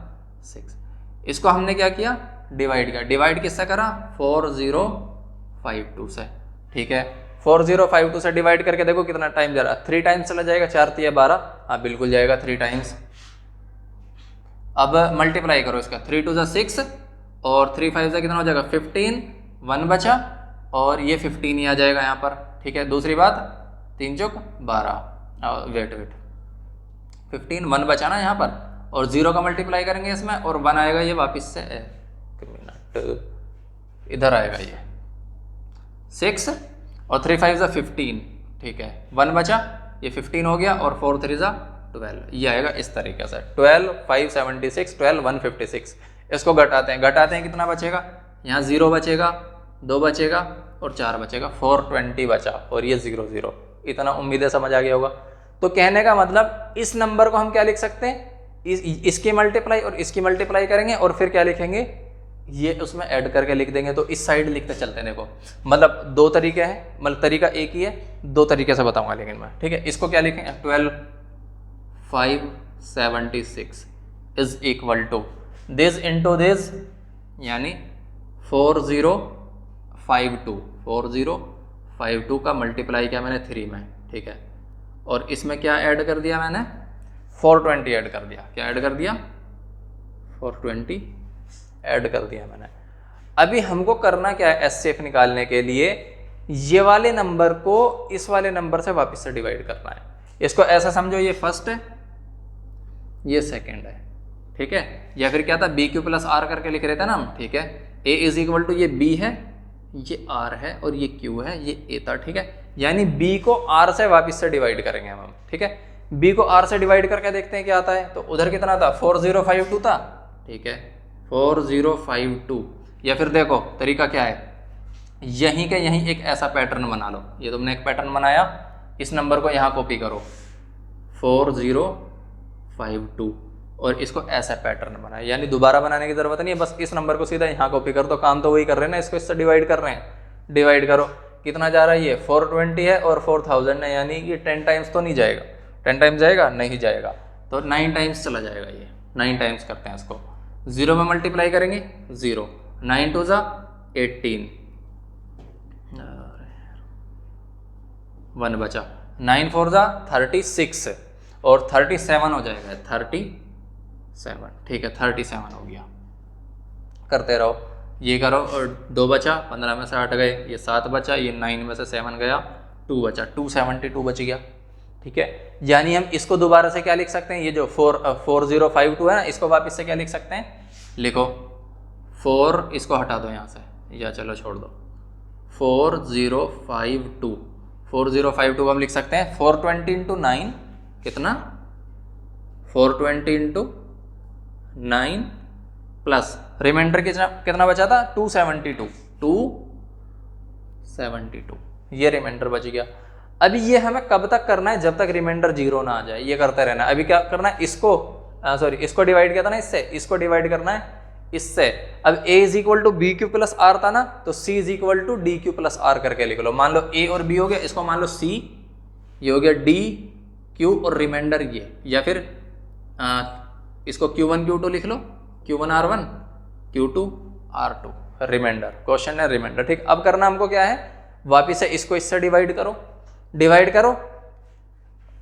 इसको हमने क्या किया, डिवाइड किया। डिवाइड किससे करा, 4052 से। ठीक है, 4052 से डिवाइड करके देखो कितना टाइम जा रहा है, 3 टाइम्स चला जाएगा, 4 3 12, हाँ बिल्कुल जाएगा 3 टाइम्स। अब मल्टीप्लाई करो इसका, 3 2 6 और 3 5 कितना हो जाएगा 15, 1 बचा और ये 15 ही आ जाएगा यहाँ पर। ठीक है, दूसरी बात 3 चौक 12, वेट 15, 1 बचा ना यहाँ पर, और 0 का मल्टीप्लाई करेंगे इसमें और 1 आएगा, ये वापस से इधर आएगा ये 6 और 3 5 15। ठीक है, 1 बचा, ये 15 हो गया और 4 3 12, ये आएगा इस तरीके से 12 576 12 156। इसको घटाते हैं कितना बचेगा, यहाँ 0 बचेगा, 2 बचेगा और 4 बचेगा, 420 बचा और ये 0 0। इतना उम्मीदें समझ आ गया होगा। तो कहने का मतलब इस नंबर को हम क्या लिख सकते हैं, इसकी मल्टीप्लाई और इसकी मल्टीप्लाई करेंगे और फिर क्या लिखेंगे, ये उसमें ऐड करके लिख देंगे। तो इस साइड लिखते चलते हैं। देखो मतलब 2 तरीके हैं, मतलब तरीका एक ही है, 2 तरीके से बताऊंगा लेकिन मैं। ठीक है, इसको क्या लिखेंगे, 12 576 is equal to this into this, यानी 4052 का मल्टीप्लाई किया मैंने 3 में। ठीक है, और इसमें क्या ऐड कर दिया मैंने, 420 ऐड कर दिया। क्या ऐड कर दिया, 420 ऐड कर दिया मैंने। अभी हमको करना क्या है, HCF निकालने के लिए ये वाले नंबर को इस वाले नंबर से वापस से डिवाइड करना है। इसको ऐसा समझो, ये फर्स्ट है, ये सेकंड है। ठीक है, या फिर क्या था, BQ प्लस R करके लिख रहे थे ना हम। ठीक है, A इज इक्वल टू ये B है, ये R है और ये Q है, ये A था। ठीक है, यानी B को R से वापस से डिवाइड करेंगे हम। ठीक है, B को R से डिवाइड करके देखते हैं क्या आता है। तो उधर कितना था, 4052 था। ठीक है, 4052, या फिर देखो तरीका क्या है, यहीं के यहीं एक ऐसा पैटर्न बना लो। ये तुमने एक पैटर्न बनाया, इस नंबर को यहाँ कॉपी करो 4052 और इसको ऐसा पैटर्न बनाया, यानी दोबारा बनाने की जरूरत नहीं है, बस इस नंबर को सीधा यहाँ कॉपी कर दो। काम तो वही कर रहे हैं ना, इसको इससे डिवाइड कर रहे हैं। डिवाइड करो, कितना जा रहा है, ये 420 है और 4000 है, यानी कि 10 टाइम्स तो नहीं जाएगा। 10 टाइम्स जाएगा, नहीं जाएगा, तो 9 टाइम्स चला जाएगा। ये 9 टाइम्स करते हैं इसको, 0 में मल्टीप्लाई करेंगे 0, 9 2 18, 1 बचा, 9 4 36 और 37 हो जाएगा, 37। ठीक है, 37 हो गया। करते रहो, ये करो, और 2 बचा, 15 में से 8 गए, ये 7 बचा, ये 9 में से 7 गया, 2 बचा, 272 बच गया। ठीक है, यानी हम इसको दोबारा से क्या लिख सकते हैं, ये जो 4052 है ना, इसको वापस से क्या लिख सकते हैं, लिखो 4, इसको हटा दो यहाँ से, या चलो छोड़ दो, 4052 को हम लिख सकते हैं 420 इंटू 9, कितना, 420 इंटू 9 प्लस रिमाइंडर कितना बचा था, 272, ये रिमाइंडर बच गया। अभी ये हमें कब तक करना है, जब तक रिमाइंडर 0 ना आ जाए, ये करते रहना। अभी क्या करना है, इसको डिवाइड किया था ना इससे, इसको डिवाइड करना है इससे। अब A is equal to BQ plus R था ना, तो C is equal to DQ plus R करके लिख लो। मान लो A और B हो गया, इसको मान लो C, ये हो गया D Q और रिमाइंडर ये, या फिर इसको Q1 Q2 लिख लो, Q1 R1 Q2 R2 remainder. Question है रिमाइंडर। ठीक, अब करना हमको क्या है, वापिस से इसको इससे डिवाइड करो।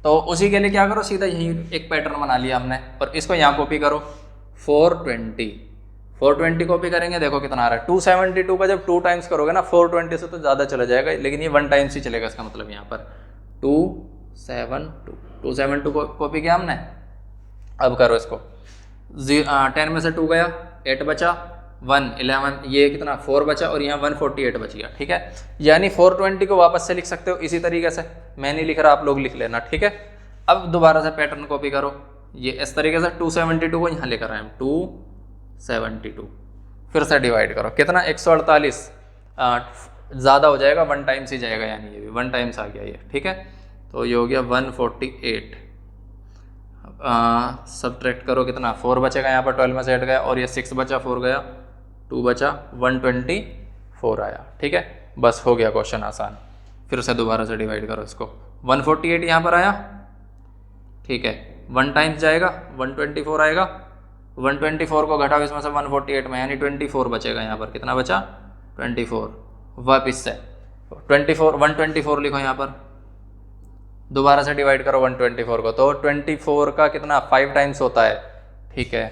तो उसी के लिए क्या करो, सीधा यही एक पैटर्न बना लिया हमने, और इसको यहाँ कॉपी करो। 420 कॉपी करेंगे, देखो कितना आ रहा है 272 का जब 2 टाइम्स करोगे ना 420 से तो ज़्यादा चला जाएगा, लेकिन ये 1 टाइम्स ही चलेगा, इसका मतलब यहाँ पर 272 कॉपी किया हमने। अब करो इसको, 10 में से 2 गया, 8 बचा, 1 11, ये कितना 4 बचा, और यहाँ 148 बच गया। ठीक है, यानी 420 को वापस से लिख सकते हो इसी तरीके से, मैं नहीं लिख रहा, आप लोग लिख लेना। ठीक है, अब दोबारा से पैटर्न कॉपी करो, ये इस तरीके से 272 को यहाँ लेकर आए हम, 272 फिर से डिवाइड करो, कितना 148, ज़्यादा हो जाएगा, 1 टाइम्स ही जाएगा, यानी ये भी 1 टाइम्स आ गया ये। ठीक है, तो ये हो गया 148। सब्ट्रैक्ट करो, कितना 4 बचेगा यहाँ पर, 12 में से 8 गया, और ये 6 बचा, 4 गया, 2 बचा, 124 आया। ठीक है, बस हो गया क्वेश्चन आसान। फिर से दोबारा से डिवाइड करो इसको, 148 यहाँ पर आया। ठीक है, 1 टाइम्स जाएगा, 124 आएगा, 124 को घटाओ इसमें से 148 में, यानी 24 बचेगा यहाँ पर, कितना बचा 24। वापिस से 124 लिखो यहाँ पर, दोबारा से डिवाइड करो 124 को, तो 24 का कितना 5 टाइम्स होता है। ठीक है,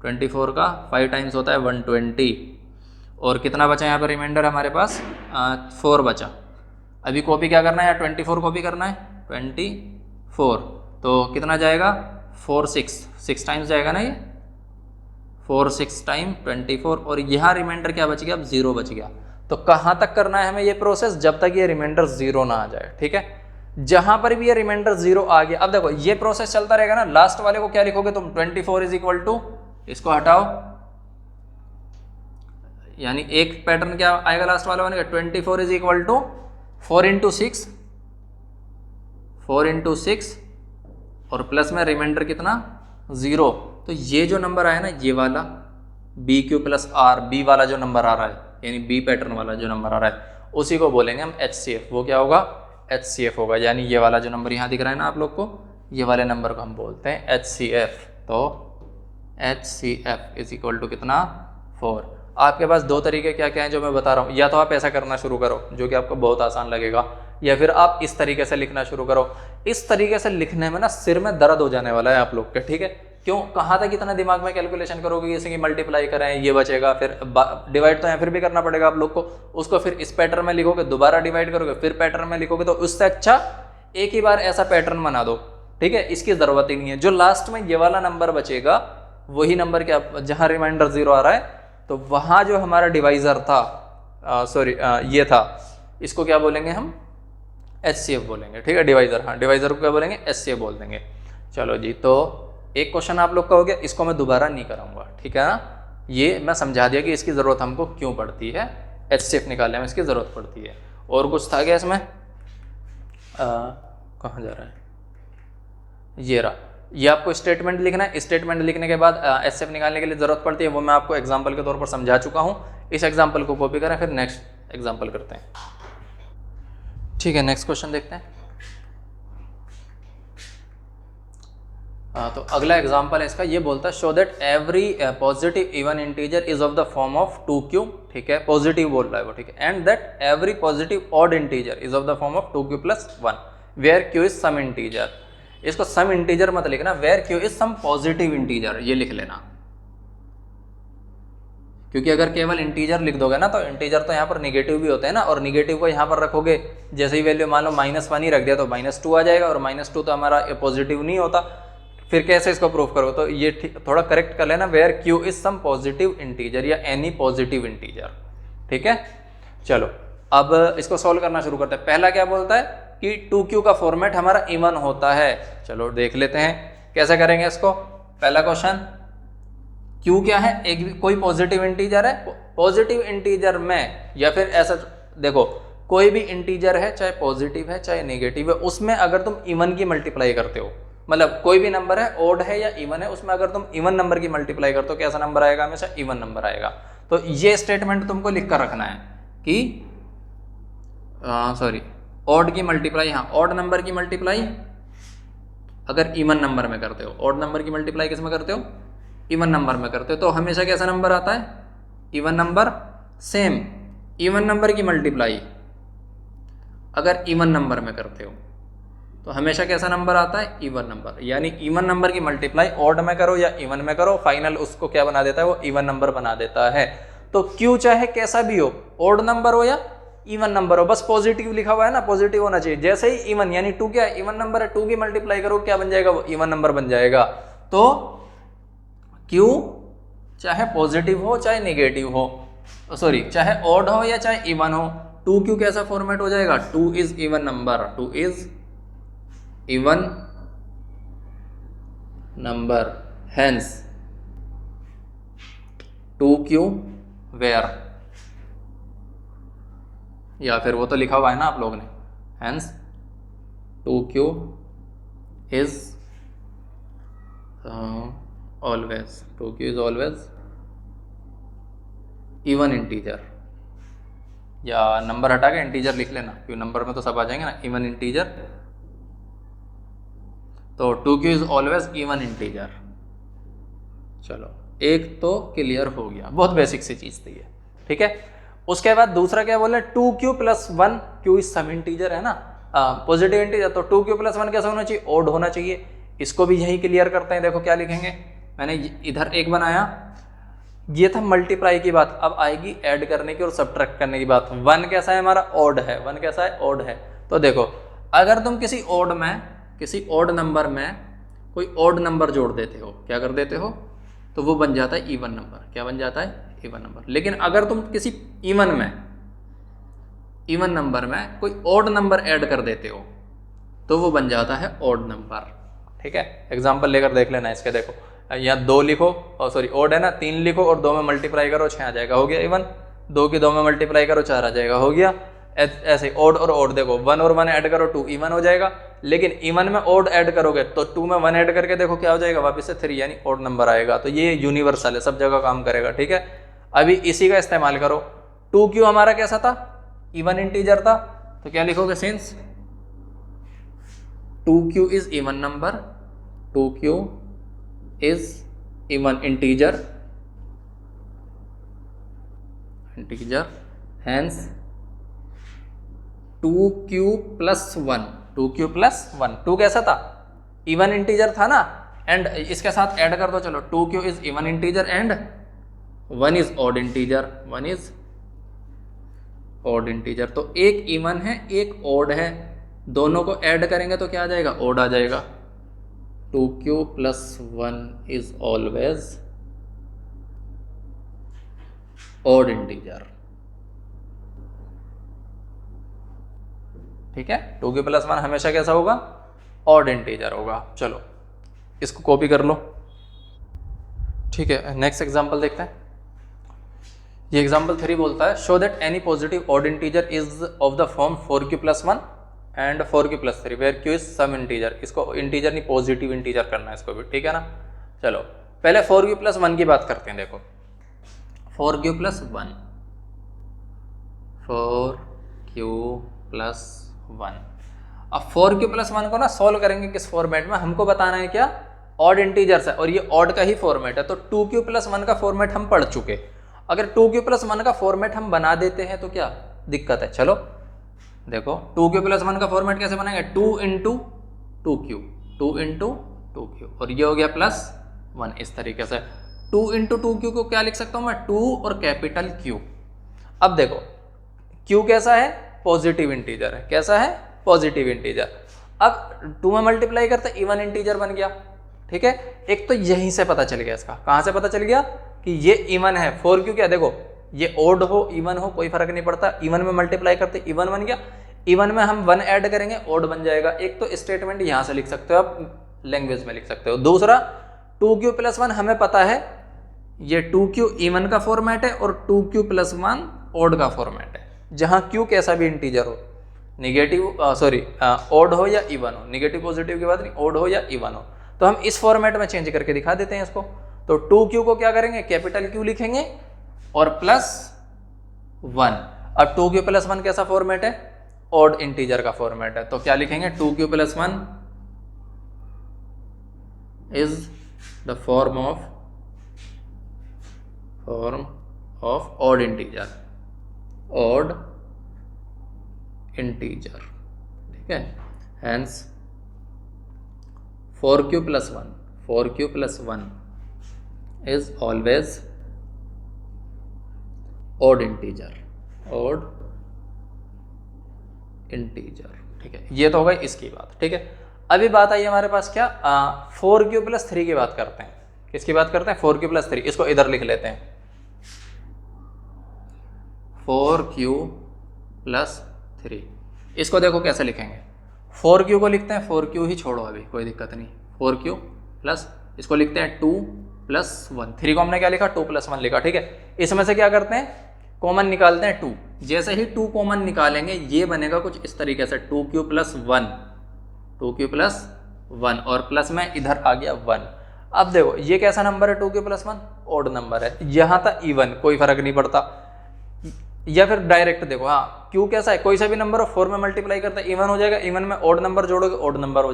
24 का 5 टाइम्स होता है 120, और कितना बचा यहाँ पर रिमाइंडर हमारे पास 4 बचा। अभी कॉपी क्या करना है, 24 कॉपी करना है, 24, तो कितना जाएगा 6 टाइम्स जाएगा ना, ये 6 टाइम 24, और यहाँ रिमाइंडर क्या बच गया, अब 0 बच गया। तो कहाँ तक करना है हमें ये प्रोसेस, जब तक ये रिमाइंडर 0 ना आ जाए। ठीक है, जहां पर भी ये रिमाइंडर 0 आ गया, अब देखो ये प्रोसेस चलता रहेगा ना, लास्ट वाले को क्या लिखोगे तुम, 24 इज इक्वल टू, इसको हटाओ, यानी एक पैटर्न क्या आएगा लास्ट वाले बनेगा, 24 इज इक्वल टू 4 इंटू 6, और प्लस में रिमाइंडर कितना 0। तो ये जो नंबर आया ना, ये वाला BQ प्लस R, बी वाला जो नंबर आ रहा है, यानी बी पैटर्न वाला जो नंबर आ रहा है, उसी को बोलेंगे हम HCF। वो क्या होगा, HCF होगा, यानी ये वाला जो नंबर यहाँ दिख रहा है ना आप लोग को, ये वाले नंबर को हम बोलते हैं HCF। तो HCF इज इक्वल टू कितना 4। आपके पास 2 तरीके क्या क्या हैं जो मैं बता रहा हूँ, या तो आप ऐसा करना शुरू करो जो कि आपको बहुत आसान लगेगा, या फिर आप इस तरीके से लिखना शुरू करो। इस तरीके से लिखने में ना सिर में दर्द हो जाने वाला है आप लोग के। ठीक है, क्यों, कहाँ तक इतना दिमाग में कैलकुलेशन करोगे, जैसे कि मल्टीप्लाई करें, ये बचेगा, फिर डिवाइड तो यहाँ फिर भी करना पड़ेगा आप लोग को, उसको फिर इस पैटर्न में लिखोगे, दोबारा डिवाइड करोगे, फिर पैटर्न में लिखोगे, तो उससे अच्छा एक ही बार ऐसा पैटर्न बना दो। ठीक है, इसकी ज़रूरत ही नहीं है। जो लास्ट में ये वाला नंबर बचेगा, वही नंबर क्या, जहाँ रिमाइंडर 0 आ रहा है, तो वहाँ जो हमारा डिवाइज़र था, ये था, इसको क्या बोलेंगे हम, HCF बोलेंगे। ठीक है, डिवाइज़र, हाँ डिवाइज़र को क्या बोलेंगे, HCF बोल देंगे। चलो जी, तो एक क्वेश्चन आप लोग का हो गया, इसको मैं दोबारा नहीं कराऊंगा। ठीक है ना, ये मैं समझा दिया कि इसकी ज़रूरत हमको क्यों पड़ती है, HCF निकालने में इसकी ज़रूरत पड़ती है। और कुछ था क्या इसमें, कहाँ जा रहा है, ये रहा, ये आपको स्टेटमेंट लिखना है। स्टेटमेंट लिखने के बाद HCF निकालने के लिए ज़रूरत पड़ती है, वो मैं आपको एग्जाम्पल के तौर पर समझा चुका हूँ। इस एग्जाम्पल को कॉपी करें, फिर नेक्स्ट एग्जाम्पल करते हैं। ठीक है, नेक्स्ट क्वेश्चन देखते हैं। तो अगला एग्जाम्पल है इसका, ये बोलता है show that every positive even integer is of the form of 2q। ठीक है, पॉजिटिव बोल रहा है वो। ठीक है, and that every positive odd integer is of the form of 2q plus 1 where q is some integer. इसको some integer मत लिखना, where q is some positive integer ये लिख लेना, क्योंकि अगर केवल इंटीजर लिख दोगे ना, तो इंटीजर तो यहाँ पर निगेटिव भी होते हैं ना, और निगेटिव को यहाँ पर रखोगे, जैसे ही वैल्यू मान लो -1 ही रख दिया तो -2 आ जाएगा, और -2 तो हमारा पॉजिटिव नहीं होता। फिर कैसे इसको प्रूफ करोगे, तो ये थोड़ा करेक्ट कर लेना, where q is some positive integer या एनी पॉजिटिव इंटीजर। ठीक है, चलो अब इसको सॉल्व करना शुरू करते हैं। पहला क्या बोलता है कि 2q का फॉर्मेट हमारा इवन होता है। चलो देख लेते हैं कैसे करेंगे इसको। पहला क्वेश्चन, q क्या है, एक कोई पॉजिटिव इंटीजर है, पॉजिटिव इंटीजर में, या फिर ऐसा देखो, कोई भी इंटीजर है, चाहे पॉजिटिव है चाहे नेगेटिव है, उसमें अगर तुम इवन की मल्टीप्लाई करते हो, मतलब कोई भी नंबर है, ओड है या इवन है, उसमें अगर तुम इवन नंबर की मल्टीप्लाई करते हो, कैसा नंबर आएगा, हमेशा इवन नंबर आएगा। तो ये स्टेटमेंट तुमको लिख कर रखना है कि ऑड की मल्टीप्लाई, हाँ ऑड नंबर की मल्टीप्लाई अगर इवन नंबर में करते हो, ऑड नंबर की मल्टीप्लाई किस में करते हो, इवन नंबर में करते हो, तो हमेशा कैसा नंबर आता है, even number. Same even number की मल्टीप्लाई अगर इवन नंबर में करते हो तो हमेशा कैसा नंबर आता है, इवन नंबर। यानी इवन नंबर की मल्टीप्लाई ऑड में करो या इवन में करो, फाइनल उसको क्या बना देता है, वो इवन नंबर बना देता है। तो क्यू चाहे कैसा भी हो, ऑड नंबर हो या इवन नंबर हो, बस पॉजिटिव लिखा हुआ है ना, पॉजिटिव होना चाहिए। जैसे ही इवन, यानी 2 क्या है, इवन नंबर है, 2 की मल्टीप्लाई करो क्या बन जाएगा, वो इवन नंबर बन जाएगा। तो क्यू चाहे पॉजिटिव हो चाहे नेगेटिव हो, सॉरी चाहे ऑड हो या चाहे इवन हो, 2Q कैसा फॉर्मेट हो जाएगा, 2 is even number, 2 is even number, hence 2Q where, या फिर वो तो लिखा हुआ है ना आप लोगों ने, hence 2Q is always, 2Q is always even integer, या नंबर हटा के इंटीजर लिख लेना, क्योंकि नंबर में तो सब आ जाएंगे ना, इवन इंटीजर। तो 2Q is always even integer. चलो एक तो क्लियर हो गया, बहुत बेसिक सी चीज थी ये, ठीक है। उसके बाद दूसरा क्या बोले, 2Q plus 1, Q is some integer है ना, पॉजिटिव इंटीजर, तो 2Q प्लस 1 कैसा होना चाहिए, ऑड होना चाहिए। इसको भी यही क्लियर करते हैं, देखो क्या लिखेंगे, मैंने इधर एक बनाया, ये था मल्टीप्लाई की बात, अब आएगी ऐड करने की और सब्ट्रैक्ट करने की बात। 1 कैसा है हमारा, ऑड है, 1 कैसा है, ऑड है। तो देखो अगर तुम किसी ऑड में, किसी ऑड नंबर में कोई ऑड नंबर जोड़ देते हो, क्या कर देते हो, तो वो बन जाता है इवन नंबर, क्या बन जाता है, इवन नंबर। लेकिन अगर तुम किसी इवन में, इवन नंबर में कोई ऑड नंबर ऐड कर देते हो तो वो बन जाता है ऑड नंबर, ठीक है। एग्जांपल लेकर देख लेना इसके, देखो यहाँ 2 लिखो, और सॉरी ऑड है ना, 3 लिखो और 2 में मल्टीप्लाई करो 6 आ जाएगा, हो गया इवन। 2 की 2 में मल्टीप्लाई करो 4 आ जाएगा, हो गया। ऐसे ऑड और ऑड, देखो 1 और 1 ऐड करो 2 इवन हो जाएगा। लेकिन इवन में ऑड ऐड करोगे तो 2 में 1 ऐड करके देखो क्या हो जाएगा, वापस से 3, यानी ऑड नंबर आएगा। तो ये यूनिवर्सल है, सब जगह काम करेगा, ठीक है। अभी इसी का इस्तेमाल करो, 2Q हमारा कैसा था, इवन इंटीजर था, तो क्या लिखोगे, since 2Q is even number, 2Q is even integer, hence 2Q plus 1, 2Q plus 1, 2 कैसा था, इवन इंटीजर था ना, एंड इसके साथ ऐड कर दो, चलो 2Q is even integer and 1 is odd integer, 1 is odd integer. तो एक इवन है एक ऑड है, दोनों को ऐड करेंगे तो क्या आ जाएगा, ऑड आ जाएगा। 2Q plus 1 is always odd integer, ठीक है। 2Q प्लस 1 हमेशा कैसा होगा, ऑड इंटीजर होगा। चलो इसको कॉपी कर लो, ठीक है। नेक्स्ट एग्जांपल देखते हैं। ये एग्जांपल 3 बोलता है, show that any positive odd integer is of the form 4Q plus 1 and 4Q plus 3 where Q is some integer. इसको इंटीजर नहीं पॉजिटिव इंटीजर करना है इसको भी, ठीक है ना। चलो पहले 4Q प्लस 1 की बात करते हैं, देखो 4Q प्लस 1, 4Q प्लस 1। अब 4Q प्लस 1 को ना सॉल्व करेंगे किस फॉर्मेट में, हमको बताना है क्या, ऑड इंटीजर्स है और ये ऑड का ही फॉर्मेट है। तो 2Q प्लस 1 का फॉर्मेट हम पढ़ चुके, अगर 2Q प्लस 1 का फॉर्मेट हम बना देते हैं तो क्या दिक्कत है। चलो देखो 2Q प्लस 1 का फॉर्मेट कैसे बनाएंगे, 2 इंटू 2Q, 2 इंटू 2Q, और ये हो गया प्लस 1, इस तरीके से 2 इंटू 2Q को क्या लिख सकता हूँ मैं, 2 और कैपिटल Q। अब देखो Q कैसा है, पॉजिटिव इंटीजर है, कैसा है, पॉजिटिव इंटीजर। अब 2 में मल्टीप्लाई करते इवन इंटीजर बन गया, ठीक है। एक तो यहीं से पता चल गया, इसका कहाँ से पता चल गया कि ये इवन है। 4Q क्या, देखो ये ओड हो इवन हो कोई फर्क नहीं पड़ता, इवन में मल्टीप्लाई करते इवन बन गया, इवन में हम 1 ऐड करेंगे ओड बन जाएगा। एक तो स्टेटमेंट यहाँ से लिख सकते हो आप, लैंग्वेज में लिख सकते हो। दूसरा 2Q प्लस 1 हमें पता है ये 2Q इवन का फॉर्मेट है और 2Q प्लस 1 ओड का फॉर्मेट है, जहाँ Q कैसा भी इंटीजर हो, निगेटिव सॉरी ओड हो या इवन हो, निगेटिव पॉजिटिव की बात नहीं, ओड हो या इवन हो। तो हम इस फॉर्मेट में चेंज करके दिखा देते हैं इसको। तो 2Q को क्या करेंगे, कैपिटल Q लिखेंगे और प्लस 1। अब 2Q प्लस 1 कैसा फॉर्मेट है, ऑड इंटीजर का फॉर्मेट है, तो क्या लिखेंगे 2Q plus 1 is the form of odd integer, odd integer, ठीक है। Hence 4q plus 1, 4q plus 1 is always odd integer, odd integer, ठीक है। ये तो हो गई इसकी बात, ठीक है। अभी बात आई हमारे पास क्या, 4q plus 3 की बात करते हैं। किसकी बात करते हैं, 4q plus 3। इसको इधर लिख लेते हैं, 4q plus 3। इसको देखो कैसे लिखेंगे, 4q को लिखते हैं, 4q ही छोड़ो अभी, कोई दिक्कत नहीं, 4q प्लस इसको लिखते हैं 2 plus 1। 3 को हमने क्या लिखा, 2 plus 1 लिखा, ठीक है। इसमें से क्या करते हैं, कॉमन निकालते हैं 2। जैसे ही 2 कॉमन निकालेंगे ये बनेगा कुछ इस तरीके से, 2q plus 1, 2q plus 1 और प्लस में इधर आ गया 1। अब देखो ये कैसा नंबर है, 2q plus 1 ऑड नंबर है, यहाँ था इवन, कोई फर्क नहीं पड़ता। या फिर डायरेक्ट देखो, हाँ क्यू कैसा है, कोई सा भी नंबर हो 4 में मल्टीप्लाई करता है इवन हो जाएगा, इवन में ऑड नंबर जोड़ोगे ऑड नंबर हो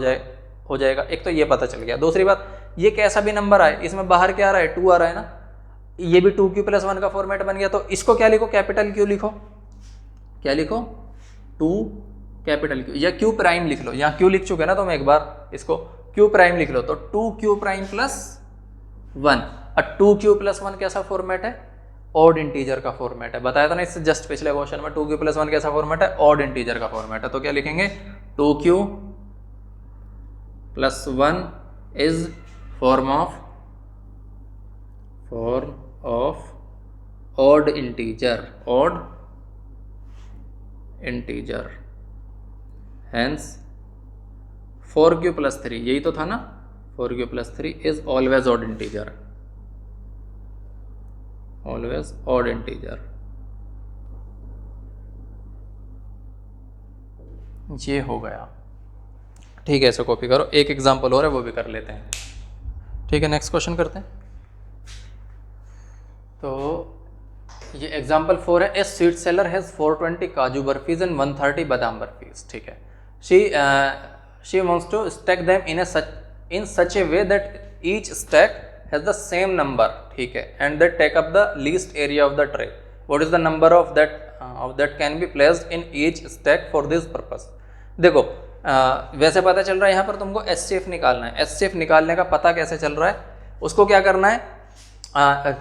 जाएगा। एक तो ये पता चल गया। दूसरी बात, ये कैसा भी नंबर आए इसमें बाहर क्या आ रहा है, 2 आ रहा है ना, ये भी 2q plus 1 का फॉर्मेट बन गया। तो इसको क्या लिखो, कैपिटल Q लिखो, क्या लिखो, 2 कैपिटल Q या Q प्राइम लिख लो, यहाँ Q लिख चुके ना तो मैं एक बार इसको Q प्राइम लिख लो, तो 2q प्राइम प्लस 1। और 2q plus 1 कैसा फॉर्मेट है, ऑड इंटीजर का फॉर्मेट है। बताया था ना इससे जस्ट पिछले क्वेश्चन में, 2q plus 1 कैसा फॉर्मेट है, ऑड इंटीजर का फॉर्मेट है। तो क्या लिखेंगे, 2q plus 1 is form of odd integer, hence 4q plus 3, यही तो था ना, 4q plus 3 is always odd integer, always odd integer। ये हो गया, ठीक है। इसे कॉपी करो, एक एग्जांपल और है वो भी कर लेते हैं, ठीक है। नेक्स्ट क्वेश्चन करते हैं। तो ये एग्जांपल 4 है, ए स्वीट सेलर हैज़ 420 काजू बर्फीज एंड 130 बादाम बर्फीज, ठीक है। She wants to stack them in such a way that each stack has the same number, ठीक है, and that take up the least area of the tray. What is the number of that can be placed in each stack for this purpose. देखो वैसे पता चल रहा है यहाँ पर तुमको एचसीएफ निकालना है। एचसीएफ निकालने का पता कैसे चल रहा है, उसको क्या करना है,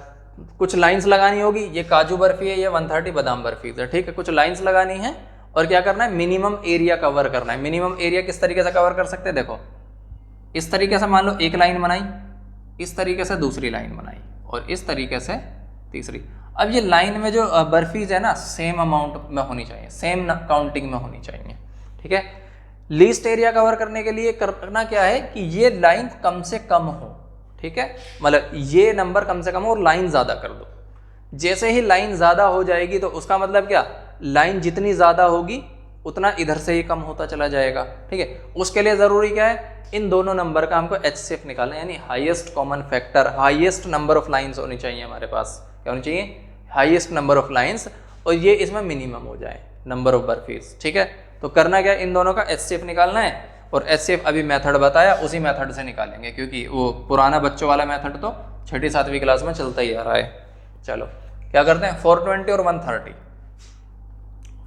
कुछ लाइंस लगानी होगी, ये काजू बर्फी है, ये 130 बादाम बर्फी है, ठीक है। कुछ लाइंस लगानी है और क्या करना है, मिनिमम एरिया कवर करना है। मिनिमम एरिया किस तरीके से कवर कर सकते हैं, देखो इस तरीके से, मान लो एक लाइन बनाई, इस तरीके से दूसरी लाइन बनाई और इस तरीके से तीसरी। अब ये लाइन में जो बर्फीज है ना, सेम अमाउंट में होनी चाहिए, सेम काउंटिंग में होनी चाहिए, ठीक है। लीस्ट एरिया कवर करने के लिए करना क्या है कि ये लाइन कम से कम हो, ठीक है, मतलब ये नंबर कम से कम हो और लाइन ज़्यादा कर दो। जैसे ही लाइन ज़्यादा हो जाएगी तो उसका मतलब क्या, लाइन जितनी ज़्यादा होगी उतना इधर से ही कम होता चला जाएगा, ठीक है। उसके लिए ज़रूरी क्या है, इन दोनों नंबर का हमको एचसीएफ निकालना है, यानी highest common factor, highest number of lines होनी चाहिए हमारे पास। क्या होनी चाहिए, हाईएस्ट नंबर ऑफ लाइन्स, और ये इसमें मिनिमम हो जाए नंबर ऑफ बर्फीज, ठीक है। तो करना क्या, इन दोनों का एचसीएफ निकालना है, और एचसीएफ अभी मेथड बताया उसी मेथड से निकालेंगे, क्योंकि वो पुराना बच्चों वाला मेथड तो 6ठी 7वीं क्लास में चलता ही आ रहा है। चलो क्या करते हैं, 420 और 130,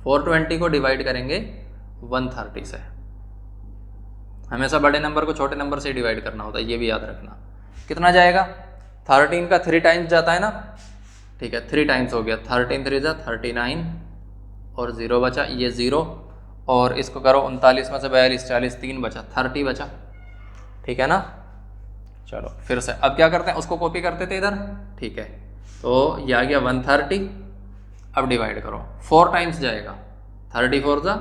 420 को डिवाइड करेंगे 130 से। हमेशा बड़े नंबर को छोटे नंबर से डिवाइड करना होता है, ये भी याद रखना। कितना जाएगा, 13 का 3 टाइम्स जाता है ना, ठीक है, 3 टाइम्स हो गया, 13 3 जा 39 और 0 बचा, ये 0, और इसको करो 39 में से 42 40, 3 बचा, 30 बचा, ठीक है ना। चलो फिर से अब क्या करते हैं, उसको कॉपी करते थे इधर, ठीक है। तो ये आ गया 130, अब डिवाइड करो, 4 टाइम्स जाएगा, 34 जा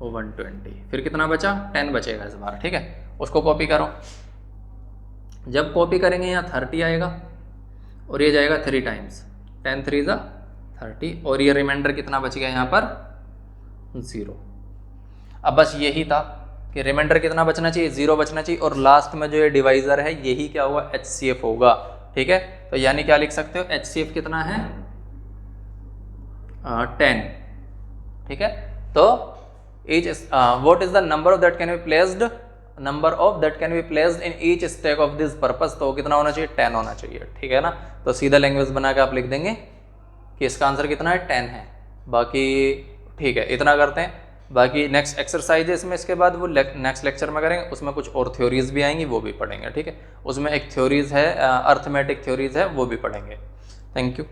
120, फिर कितना बचा, 10 बचेगा इस बार, ठीक है। उसको कॉपी करो, जब कॉपी करेंगे यहाँ 30 आएगा और ये जाएगा 3 टाइम्स, 10 3 जा 30, और ये रिमाइंडर कितना बच गया यहाँ पर, 0। अब बस यही था कि रिमाइंडर कितना बचना चाहिए, 0 बचना चाहिए, और लास्ट में जो ये डिवाइजर है यही क्या होगा, एचसीएफ होगा, ठीक है। तो यानी क्या लिख सकते हो, एचसीएफ कितना है, 10, ठीक है। तो each what is the number of that can be placed, number of that can be placed in each stack of this purpose, तो कितना होना चाहिए, 10 होना चाहिए, ठीक है ना। तो सीधा लैंग्वेज बना के आप लिख देंगे कि इसका आंसर कितना है, 10 है। बाकी ठीक है, इतना करते हैं। बाकी नेक्स्ट एक्सरसाइज है इसमें, इसके बाद वो नेक्स्ट लेक्चर में करेंगे, उसमें कुछ और थ्योरीज भी आएंगी, वो भी पढ़ेंगे, ठीक है। उसमें एक थ्योरीज है अर्थमेटिक थ्योरीज है, वो भी पढ़ेंगे। Thank you.